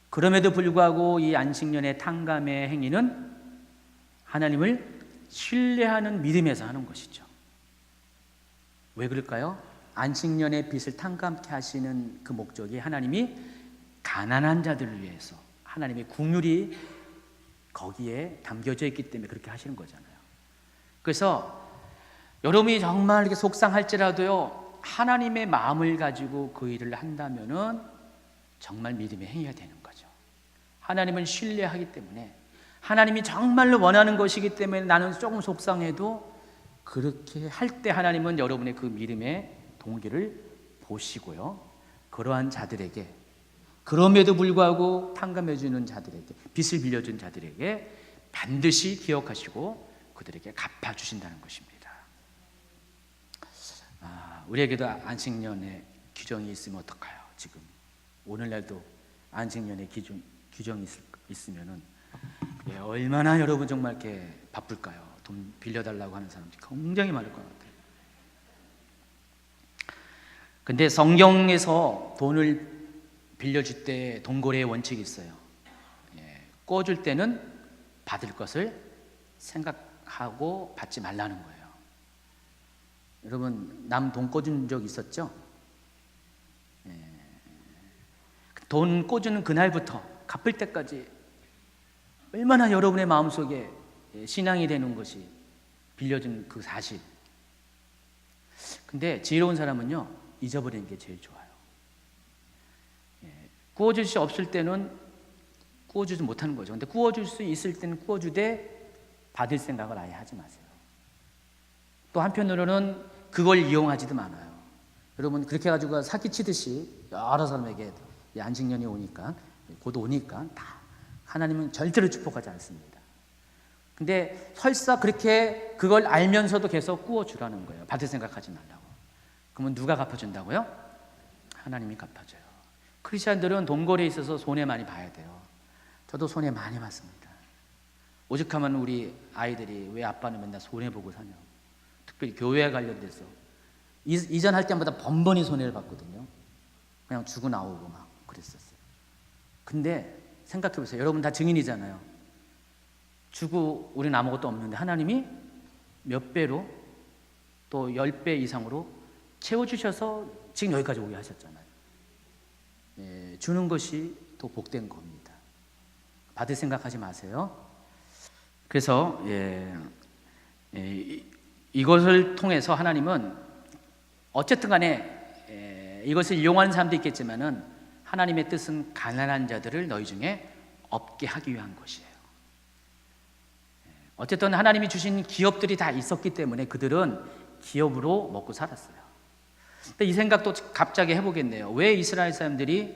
A: 그럼에도 불구하고 이 안식년의 탕감의 행위는 하나님을 신뢰하는 믿음에서 하는 것이죠. 왜 그럴까요? 안식년의 빚을 탕감케 하시는 그 목적이 하나님이 가난한 자들을 위해서 하나님의 국률이 거기에 담겨져 있기 때문에 그렇게 하시는 거잖아요. 그래서 여러분이 정말 이렇게 속상할지라도요, 하나님의 마음을 가지고 그 일을 한다면은 정말 믿음의 행위가 되는 거죠. 하나님은 신뢰하기 때문에 하나님이 정말로 원하는 것이기 때문에 나는 조금 속상해도 그렇게 할 때 하나님은 여러분의 그 믿음의 동기를 보시고요, 그러한 자들에게, 그럼에도 불구하고 탕감해 주는 자들에게, 빚을 빌려준 자들에게 반드시 기억하시고 그들에게 갚아 주신다는 것입니다. 우리에게도 안식년의 규정이 있으면 어떨까요? 지금 오늘날도 안식년의 규정이 있으면은 얼마나 여러분 정말 이렇게 바쁠까요? 돈 빌려달라고 하는 사람들이 굉장히 많을 것 같아요. 근데 성경에서 돈을 빌려줄 때 동거래의 원칙이 있어요. 꿔줄 때는 받을 것을 생각하고 받지 말라는 거예요. 여러분 남 돈 꿔준 적 있었죠? 돈 꿔주는 그날부터 갚을 때까지 얼마나 여러분의 마음속에 신앙이 되는 것이 빌려준 그 사실. 근데 지혜로운 사람은요, 잊어버리는 게 제일 좋아요. 구워줄 수 없을 때는 구워주지 못하는 거죠. 근데 구워줄 수 있을 때는 구워주되 받을 생각을 아예 하지 마세요. 또 한편으로는 그걸 이용하지도 말아요. 여러분 그렇게 해가지고 사기치듯이 여러 사람에게 안식년이 오니까 곧 오니까 다 하나님은 절대로 축복하지 않습니다. 근데 설사 그렇게 그걸 알면서도 계속 구워주라는 거예요. 받을 생각하지 말라고. 그러면 누가 갚아준다고요? 하나님이 갚아줘요. 크리스찬들은 돈거래에 있어서 손해 많이 봐야 돼요. 저도 손해 많이 봤습니다. 오죽하면 우리 아이들이 왜 아빠는 맨날 손해보고 사냐고. 특별히 교회에 관련돼서 이전할 때마다 번번이 손해를 봤거든요. 그냥 주고 나오고 막 그랬었어요. 근데 생각해보세요. 여러분 다 증인이잖아요. 주고 우리는 아무것도 없는데 하나님이 몇 배로 또 10배 이상으로 채워주셔서 지금 여기까지 오게 하셨잖아요. 주는 것이 더 복된 겁니다. 받을 생각하지 마세요. 그래서 이것을 통해서 하나님은 어쨌든 간에 이것을 이용하는 사람도 있겠지만은 하나님의 뜻은 가난한 자들을 너희 중에 없게 하기 위한 것이에요. 어쨌든 하나님이 주신 기업들이 다 있었기 때문에 그들은 기업으로 먹고 살았어요. 근데 이 생각도 갑자기 해보겠네요. 왜 이스라엘 사람들이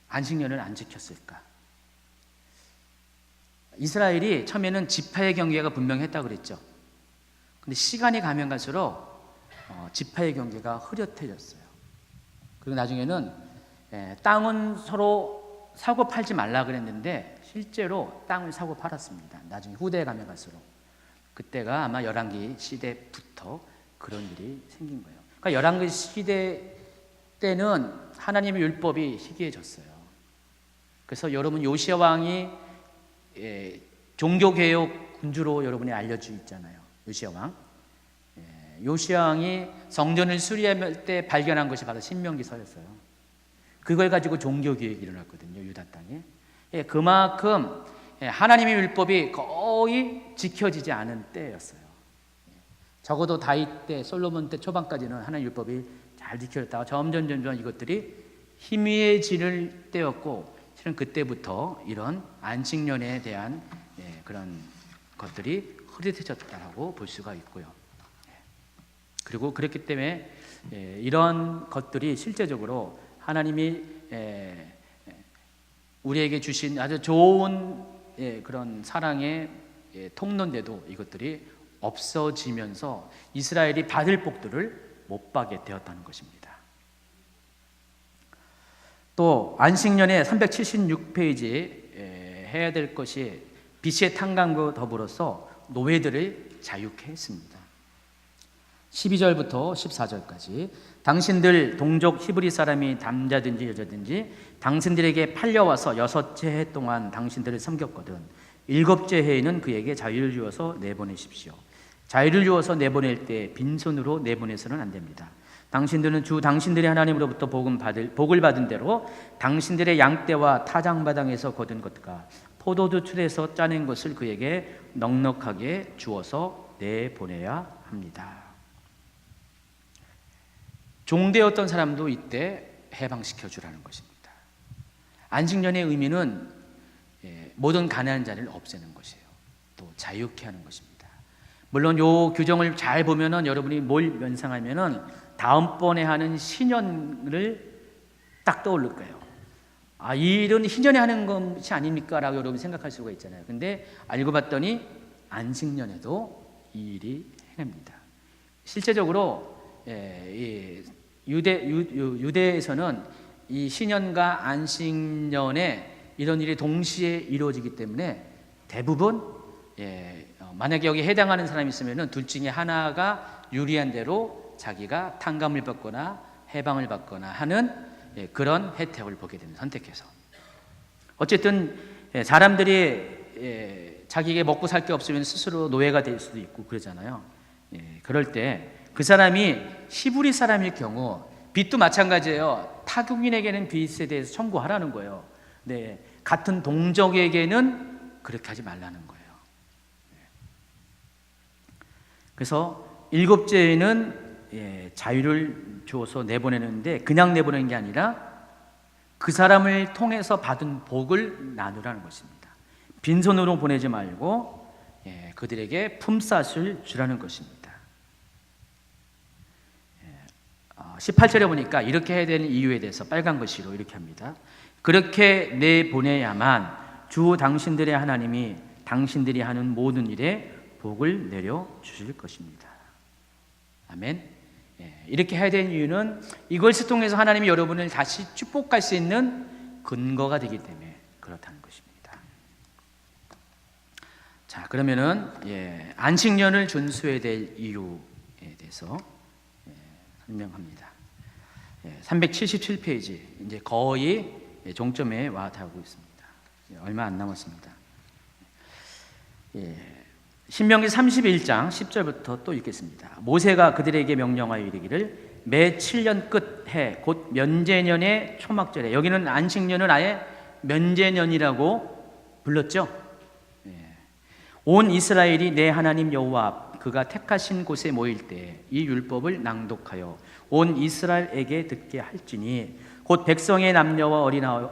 A: 안식년을 안 지켰을까? 이스라엘이 처음에는 지파의 경계가 분명했다고 그랬죠. 근데 시간이 가면 갈수록 지파의 경계가 흐릿해졌어요. 그리고 나중에는 땅은 서로 사고 팔지 말라 그랬는데 실제로 땅을 사고 팔았습니다. 나중에 후대에 가면 갈수록. 그때가 아마 열왕기 시대부터 그런 일이 생긴 거예요. 그러니까 열왕기 시대 때는 하나님의 율법이 희귀해졌어요. 그래서 여러분 요시야 왕이 종교개혁 군주로 여러분이 알려져 있잖아요. 요시야 왕. 요시야 왕이 성전을 수리할 때 발견한 것이 바로 신명기서였어요. 그걸 가지고 종교개혁이 일어났거든요. 유다 땅에. 그만큼 하나님의 율법이 거의 지켜지지 않은 때였어요. 적어도 다윗 때, 솔로몬 때 초반까지는 하나님의 율법이 잘 지켜졌다가 점점 이것들이 희미해질 때였고, 실은 그때부터 이런 안식년에 대한 그런 것들이 흐릿해졌다고 볼 수가 있고요. 그리고 그렇기 때문에 이런 것들이 실제적으로 하나님이 우리에게 주신 아주 좋은 그런 사랑의 통로인데도 이것들이 없어지면서 이스라엘이 받을 복들을 못 받게 되었다는 것입니다. 또 안식년의 376페이지 해야 될 것이 BC의 탄광과 더불어서 노예들을 자유케 했습니다. 12절부터 14절까지 당신들 동족 히브리 사람이 남자든지 여자든지 당신들에게 팔려와서 6째 해 동안 당신들을 섬겼거든 7째 해에는 그에게 자유를 주어서 내보내십시오. 자유를 주어서 내보낼 때 빈손으로 내보내서는 안 됩니다. 당신들은 주 당신들의 하나님으로부터 복을 받은 대로 당신들의 양떼와 타작마당에서 거둔 것과 포도주 틀에서 짜낸 것을 그에게 넉넉하게 주어서 내보내야 합니다. 종되었던 사람도 이때 해방시켜 주라는 것입니다. 안식년의 의미는 모든 가난한 자를 없애는 것이에요. 또 자유케 하는 것입니다. 물론 요 규정을 잘 보면은 여러분이 뭘 연상하면은 다음번에 하는 신년을 딱 떠오를 거예요. 아, 이 일은 신년에 하는 것이 아닙니까? 라고 여러분이 생각할 수가 있잖아요. 근데 알고 봤더니 안식년에도 이 일이 행합니다. 실제적으로 유대에서는 이 신년과 안식년에 이런 일이 동시에 이루어지기 때문에 대부분 만약에 여기 해당하는 사람이 있으면 둘 중에 하나가 유리한 대로 자기가 탕감을 받거나 해방을 받거나 하는 그런 혜택을 보게 됩니다. 선택해서. 어쨌든 사람들이 자기에게 먹고 살 게 없으면 스스로 노예가 될 수도 있고 그러잖아요. 그럴 때 그 사람이 히브리 사람일 경우 빚도 마찬가지예요. 타국인에게는 빚에 대해서 청구하라는 거예요. 네, 같은 동족에게는 그렇게 하지 말라는 거예요. 그래서 7째에는 자유를 주어서 내보내는데 그냥 내보내는 게 아니라 그 사람을 통해서 받은 복을 나누라는 것입니다. 빈손으로 보내지 말고 그들에게 품삯을 주라는 것입니다. 18절에 보니까 이렇게 해야 되는 이유에 대해서 빨간 글씨로 이렇게 합니다. 그렇게 내보내야만 주 당신들의 하나님이 당신들이 하는 모든 일에 복을 내려 주실 것입니다. 아멘. 이렇게 해야 되는 이유는 이것을 통해서 하나님이 여러분을 다시 축복할 수 있는 근거가 되기 때문에 그렇다는 것입니다. 자, 그러면은 안식년을 준수해야 될 이유에 대해서 설명합니다. 377페이지 이제 거의 종점에 와 닿고 있습니다. 얼마 안 남았습니다. 신명기 31장 10절부터 또 읽겠습니다. 모세가 그들에게 명령하여 이르기를 매 7년 끝해 곧 면제년의 초막절에, 여기는 안식년을 아예 면제년이라고 불렀죠. 온 이스라엘이 내 하나님 여호와 앞 그가 택하신 곳에 모일 때 이 율법을 낭독하여 온 이스라엘에게 듣게 할지니 곧 백성의 남녀와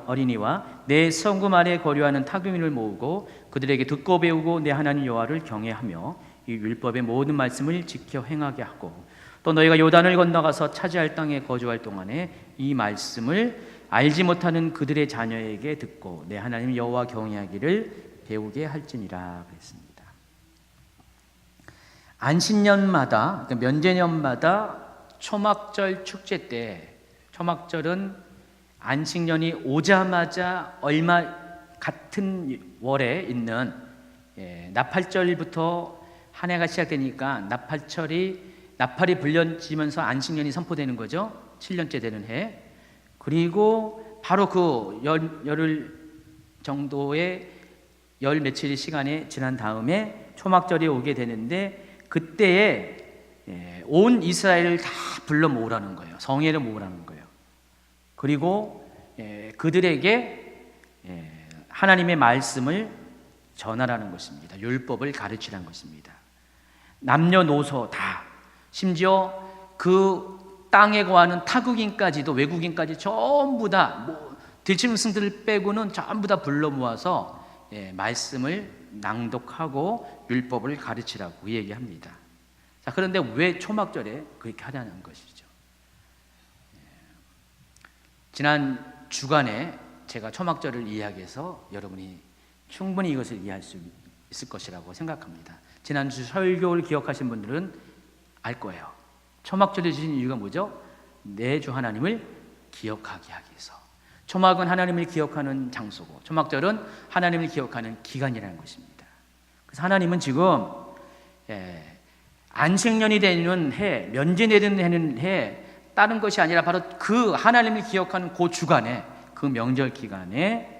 A: 어린이와 내 성금 아래 거류하는 타국민을 모으고 그들에게 듣고 배우고 내 하나님 여호와를 경외하며 이 율법의 모든 말씀을 지켜 행하게 하고 또 너희가 요단을 건너가서 차지할 땅에 거주할 동안에 이 말씀을 알지 못하는 그들의 자녀에게 듣고 내 하나님 여호와 경외하기를 배우게 할지니라 그랬습니다. 안식년마다, 그러니까 면제년마다 초막절 축제 때, 초막절은 안식년이 오자마자 얼마 같은 월에 있는 나팔절부터 한 해가 시작되니까 나팔이 불려지면서 안식년이 선포되는 거죠. 7년째 되는 해. 그리고 바로 그 열흘 정도의 열 며칠의 시간이 지난 다음에 초막절이 오게 되는데 그때에 온 이스라엘을 다 불러 모으라는 거예요. 성회를 모으라는 거예요. 그리고 그들에게 하나님의 말씀을 전하라는 것입니다. 율법을 가르치라는 것입니다. 남녀노소 다, 심지어 그 땅에 거하는 타국인까지도, 외국인까지 전부 다 들짐승들을 빼고는 전부 다 불러 모아서 말씀을 낭독하고 율법을 가르치라고 얘기합니다. 자, 그런데 왜 초막절에 그렇게 하냐는 것이죠. 지난 주간에 제가 초막절을 이야기해서 여러분이 충분히 이것을 이해할 수 있을 것이라고 생각합니다. 지난주 설교를 기억하신 분들은 알 거예요. 초막절을 주신 이유가 뭐죠? 내 주 하나님을 기억하게 하기 위해서. 초막은 하나님을 기억하는 장소고 초막절은 하나님을 기억하는 기간이라는 것입니다. 그래서 하나님은 지금 안식년이 되는 해, 면제되는 해, 다른 것이 아니라 바로 그 하나님을 기억하는 그 주간에, 그 명절 기간에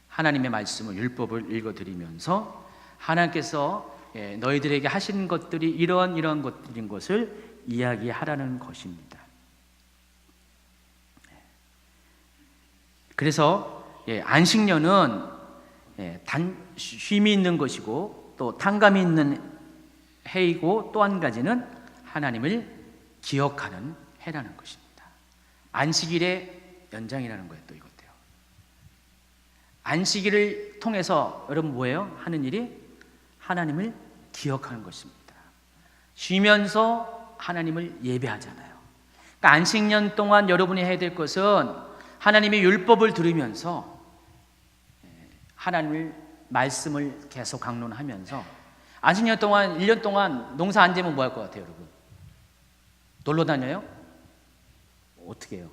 A: 하나님의 말씀을, 율법을 읽어드리면서 하나님께서 너희들에게 하신 것들이 이러한 것들인 것을 이야기하라는 것입니다. 그래서 안식년은 쉼이 있는 것이고 또 탕감이 있는 해이고 또 한 가지는 하나님을 기억하는 해라는 것입니다. 안식일의 연장이라는 거예요. 또 이것도요. 안식일을 통해서 여러분 뭐예요? 하는 일이 하나님을 기억하는 것입니다. 쉬면서 하나님을 예배하잖아요. 그러니까 안식년 동안 여러분이 해야 될 것은 하나님의 율법을 들으면서 하나님의 말씀을 계속 강론하면서 안식년 동안 1년 동안 농사 안 지면 뭐 할 것 같아요, 여러분? 놀러 다녀요? 어떻게 해요?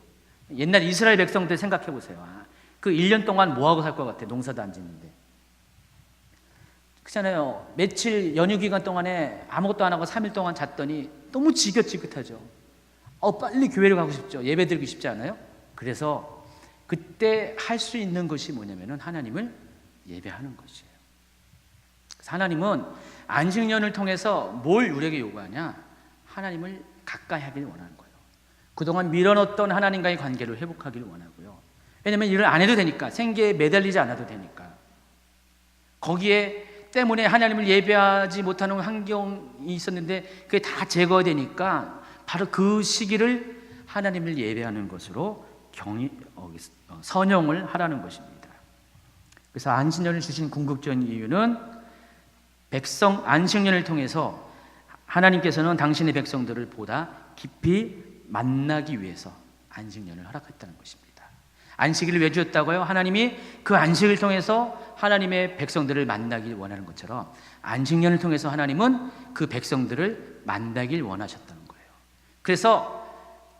A: 옛날 이스라엘 백성들 생각해 보세요. 그 1년 동안 뭐 하고 살 것 같아요? 농사도 안 짓는데. 그렇잖아요. 며칠 연휴 기간 동안에 아무것도 안 하고 3일 동안 잤더니 너무 지긋지긋하죠. 빨리 교회를 가고 싶죠. 예배 드리고 싶지 않아요? 그래서 그때 할 수 있는 것이 뭐냐면은 하나님을 예배하는 것이에요. 그래서 하나님은 안식년을 통해서 뭘 우리에게 요구하냐? 하나님을 가까이 하기를 원하는 거예요. 그동안 밀어넣었던 하나님과의 관계를 회복하기를 원하고요. 왜냐하면 일을 안 해도 되니까, 생계에 매달리지 않아도 되니까. 거기에 때문에 하나님을 예배하지 못하는 환경이 있었는데 그게 다 제거되니까 바로 그 시기를 하나님을 예배하는 것으로 선용을 하라는 것입니다. 그래서 안식년을 주신 궁극적인 이유는 안식년을 통해서 하나님께서는 당신의 백성들을 보다 깊이 만나기 위해서 안식년을 허락했다는 것입니다. 안식일을 왜 주셨다고요? 하나님이 그 안식을 통해서 하나님의 백성들을 만나길 원하는 것처럼 안식년을 통해서 하나님은 그 백성들을 만나길 원하셨다는 거예요. 그래서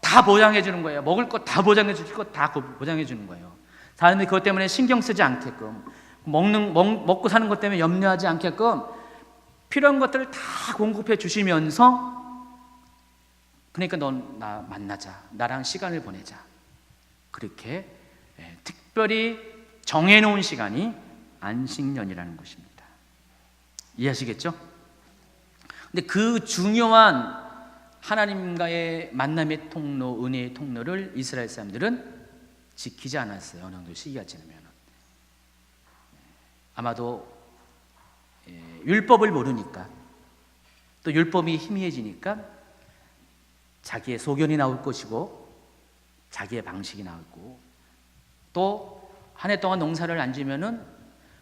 A: 다 보장해 주는 거예요. 먹을 것 다 보장해 주실 것 다 보장해 주는 거예요. 사람들이 그것 때문에 신경 쓰지 않게끔, 먹고 사는 것 때문에 염려하지 않게끔 필요한 것들을 다 공급해 주시면서, 그러니까 넌 나 만나자, 나랑 시간을 보내자, 그렇게 특별히 정해놓은 시간이 안식년이라는 것입니다. 이해하시겠죠? 근데 그 중요한 하나님과의 만남의 통로, 은혜의 통로를 이스라엘 사람들은 지키지 않았어요. 어느 정도 시기가 지나면. 아마도 율법을 모르니까, 또 율법이 희미해지니까 자기의 소견이 나올 것이고 자기의 방식이 나오고, 또 한 해 동안 농사를 안 지면은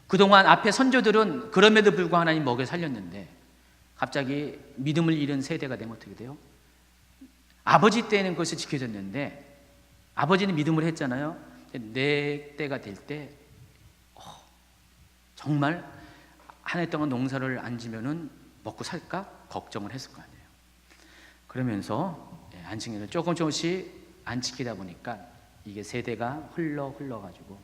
A: 그동안 앞에 선조들은 그럼에도 불구하고 하나님 먹여 살렸는데 갑자기 믿음을 잃은 세대가 되면 어떻게 돼요? 아버지 때는 그것이 지켜졌는데, 아버지는 믿음을 했잖아요. 내 때가 될 때 정말 한 해 동안 농사를 안 지면은 먹고 살까 걱정을 했을 거 아니에요. 그러면서 안식년을 조금씩 안 지키다 보니까 이게 세대가 흘러가지고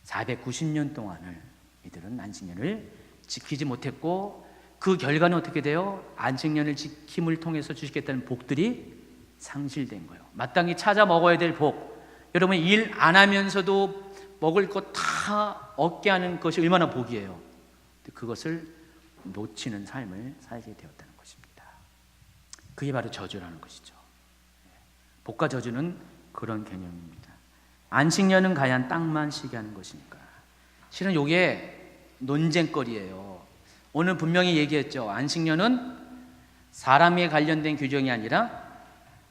A: 490년 동안을 이들은 안식년을 지키지 못했고, 그 결과는 어떻게 돼요? 안식년을 지킴을 통해서 주시겠다는 복들이 상실된 거예요. 마땅히 찾아 먹어야 될 복, 여러분 일 안 하면서도 먹을 것 다 얻게 하는 것이 얼마나 복이에요. 그것을 놓치는 삶을 살게 되었다는 것입니다. 그게 바로 저주라는 것이죠. 복과 저주는 그런 개념입니다. 안식년은 과연 땅만 쉬게 하는 것입니까? 실은 이게 논쟁거리예요. 오늘 분명히 얘기했죠. 안식년은 사람에 관련된 규정이 아니라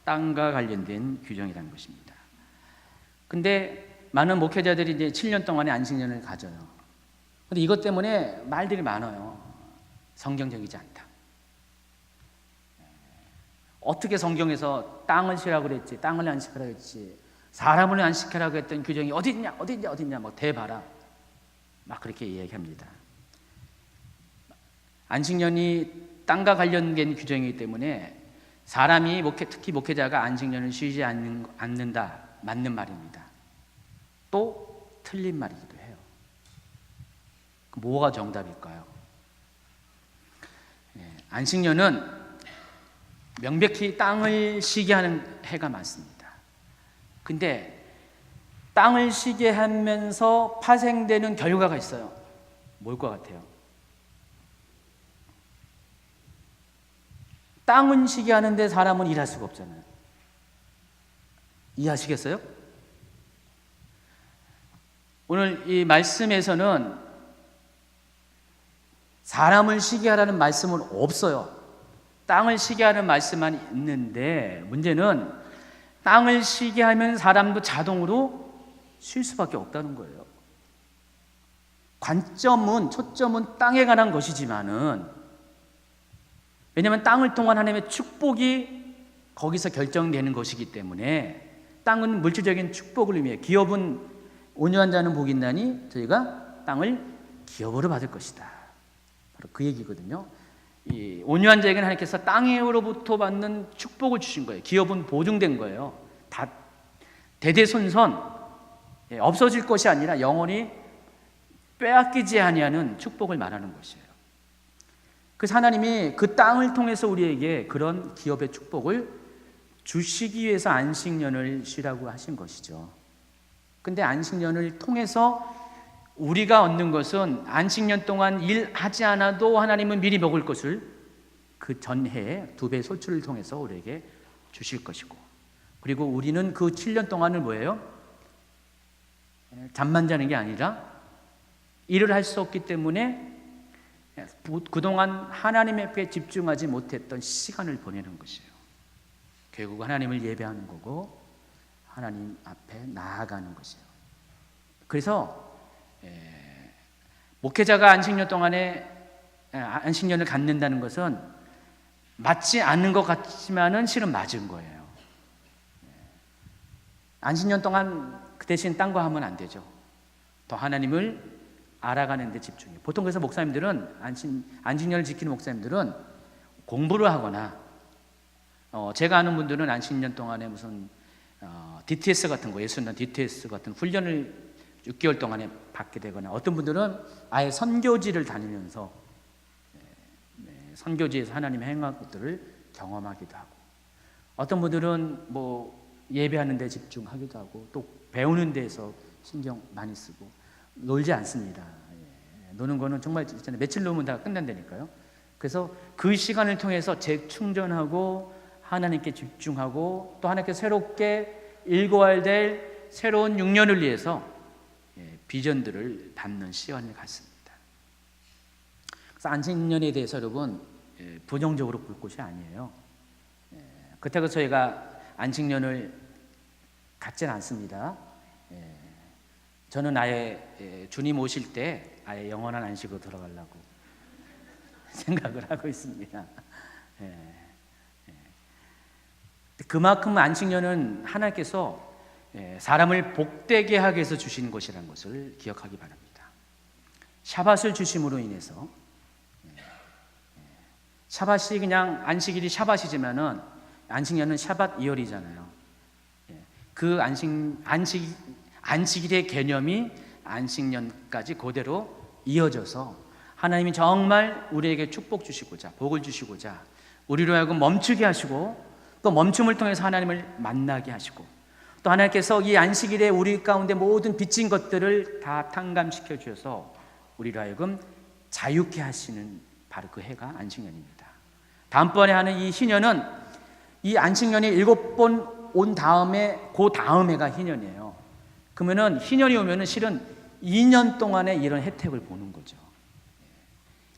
A: 땅과 관련된 규정이라는 것입니다. 근데 많은 목회자들이 이제 7년 동안의 안식년을 가져요. 근데 이것 때문에 말들이 많아요. 성경적이지 않다. 어떻게 성경에서 땅을 쉬라고 그랬지, 땅을 안식하라고 했지, 사람을 안식하라고 했던 규정이 어디 있냐 막 대봐라, 막 그렇게 이야기합니다. 안식년이 땅과 관련된 규정이기 때문에 사람이 특히 목회자가 안식년을 쉬지 않는다, 맞는 말입니다. 또 틀린 말이기도 해요. 뭐가 정답일까요? 안식년은 명백히 땅을 쉬게 하는 해가 많습니다. 근데 땅을 쉬게 하면서 파생되는 결과가 있어요. 뭘 것 같아요? 땅은 쉬게 하는데 사람은 일할 수가 없잖아요. 이해하시겠어요? 오늘 이 말씀에서는 사람을 쉬게 하라는 말씀은 없어요. 땅을 쉬게 하는 말씀만 있는데, 문제는 땅을 쉬게 하면 사람도 자동으로 쉴 수밖에 없다는 거예요. 초점은 땅에 관한 것이지만은, 왜냐하면 땅을 통한 하나님의 축복이 거기서 결정되는 것이기 때문에, 땅은 물질적인 축복을 의미해요. 기업은 온유한 자는 복이 있나니 저희가 땅을 기업으로 받을 것이다. 바로 그 얘기거든요. 이 온유한 자에게는 하나님께서 땅으로부터 받는 축복을 주신 거예요. 기업은 보증된 거예요. 다 대대손손 없어질 것이 아니라 영원히 빼앗기지 아니하는 축복을 말하는 것이에요. 그래서 하나님이 그 땅을 통해서 우리에게 그런 기업의 축복을 주시기 위해서 안식년을 쉬라고 하신 것이죠. 근데 안식년을 통해서 우리가 얻는 것은, 안식년 동안 일하지 않아도 하나님은 미리 먹을 것을 그 전해에 2배 소출을 통해서 우리에게 주실 것이고, 그리고 우리는 그 7년 동안을 뭐예요? 잠만 자는 게 아니라 일을 할 수 없기 때문에 그동안 하나님 앞에 집중하지 못했던 시간을 보내는 것이에요. 결국 하나님을 예배하는 거고 하나님 앞에 나아가는 것이에요. 그래서 목회자가 안식년을 갖는다는 것은 맞지 않는 것 같지만은 실은 맞은 거예요. 안식년 동안 그 대신 딴 거 하면 안 되죠. 더 하나님을 알아가는 데 집중해요. 보통 그래서 목사님들은 안식년을 지키는 목사님들은 공부를 하거나 제가 아는 분들은 안식년 동안에 무슨 DTS 같은 거, 예수년 DTS 같은 훈련을 6개월 동안에 받게 되거나, 어떤 분들은 아예 선교지를 다니면서 선교지에서 하나님의 행한 것들을 경험하기도 하고, 어떤 분들은 뭐 예배하는 데 집중하기도 하고, 또 배우는 데에서 신경 많이 쓰고, 놀지 않습니다. 노는 거는 정말 며칠 놓으면 다 끝난다니까요. 그래서 그 시간을 통해서 재충전하고 하나님께 집중하고, 또 하나님께 새롭게 읽어야 될 새로운 6년을 위해서 비전들을 담는 시간을 갖습니다. 그래서 안식년에 대해서 여러분 부정적으로 볼 것이 아니에요. 그렇다고 저희가 안식년을 갖진 않습니다. 저는 아예 주님 오실 때 아예 영원한 안식으로 들어가려고 생각을 하고 있습니다. 그만큼 안식년은 하나님께서 사람을 복되게 하기 위해서 주신 것이라는 것을 기억하기 바랍니다. 샤밧을 주심으로 인해서, 샤밧이 그냥 안식일이 샤밧이지만은 안식년은 샤밧 이열이잖아요. 그 안식일의 개념이 안식년까지 그대로 이어져서 하나님이 정말 우리에게 축복 주시고자, 복을 주시고자 우리로 하여금 멈추게 하시고, 또 멈춤을 통해서 하나님을 만나게 하시고, 또 하나님께서 이 안식일에 우리 가운데 모든 빚진 것들을 다 탕감시켜 주셔서 우리로 하여금 자유케 하시는 바로 그 해가 안식년입니다. 다음번에 하는 이 희년은 이 안식년이 7번 온 다음에 그 다음 해가 희년이에요. 그러면은 희년이 오면은 실은 2년 동안의 이런 혜택을 보는 거죠.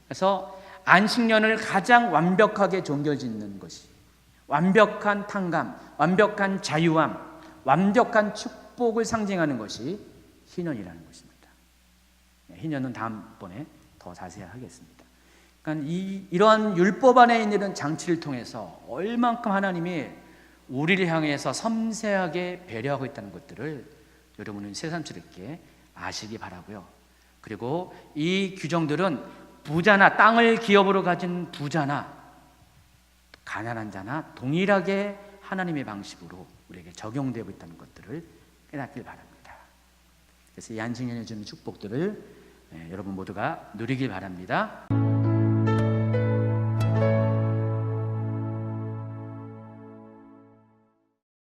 A: 그래서 안식년을 가장 완벽하게 종결짓는 것이, 완벽한 탕감, 완벽한 자유함, 완벽한 축복을 상징하는 것이 희년이라는 것입니다. 희년은 다음번에 더 자세히 하겠습니다. 그러니까 이러한 율법 안에 있는 장치를 통해서 얼만큼 하나님이 우리를 향해서 섬세하게 배려하고 있다는 것들을 여러분은 새삼스럽게 아시기 바라고요. 그리고 이 규정들은 부자나 땅을 기업으로 가진 부자나 가난한 자나 동일하게 하나님의 방식으로 우리에게 적용되고 있다는 것들을 깨닫길 바랍니다. 그래서 이 안식년에 주는 축복들을 여러분 모두가 누리길 바랍니다.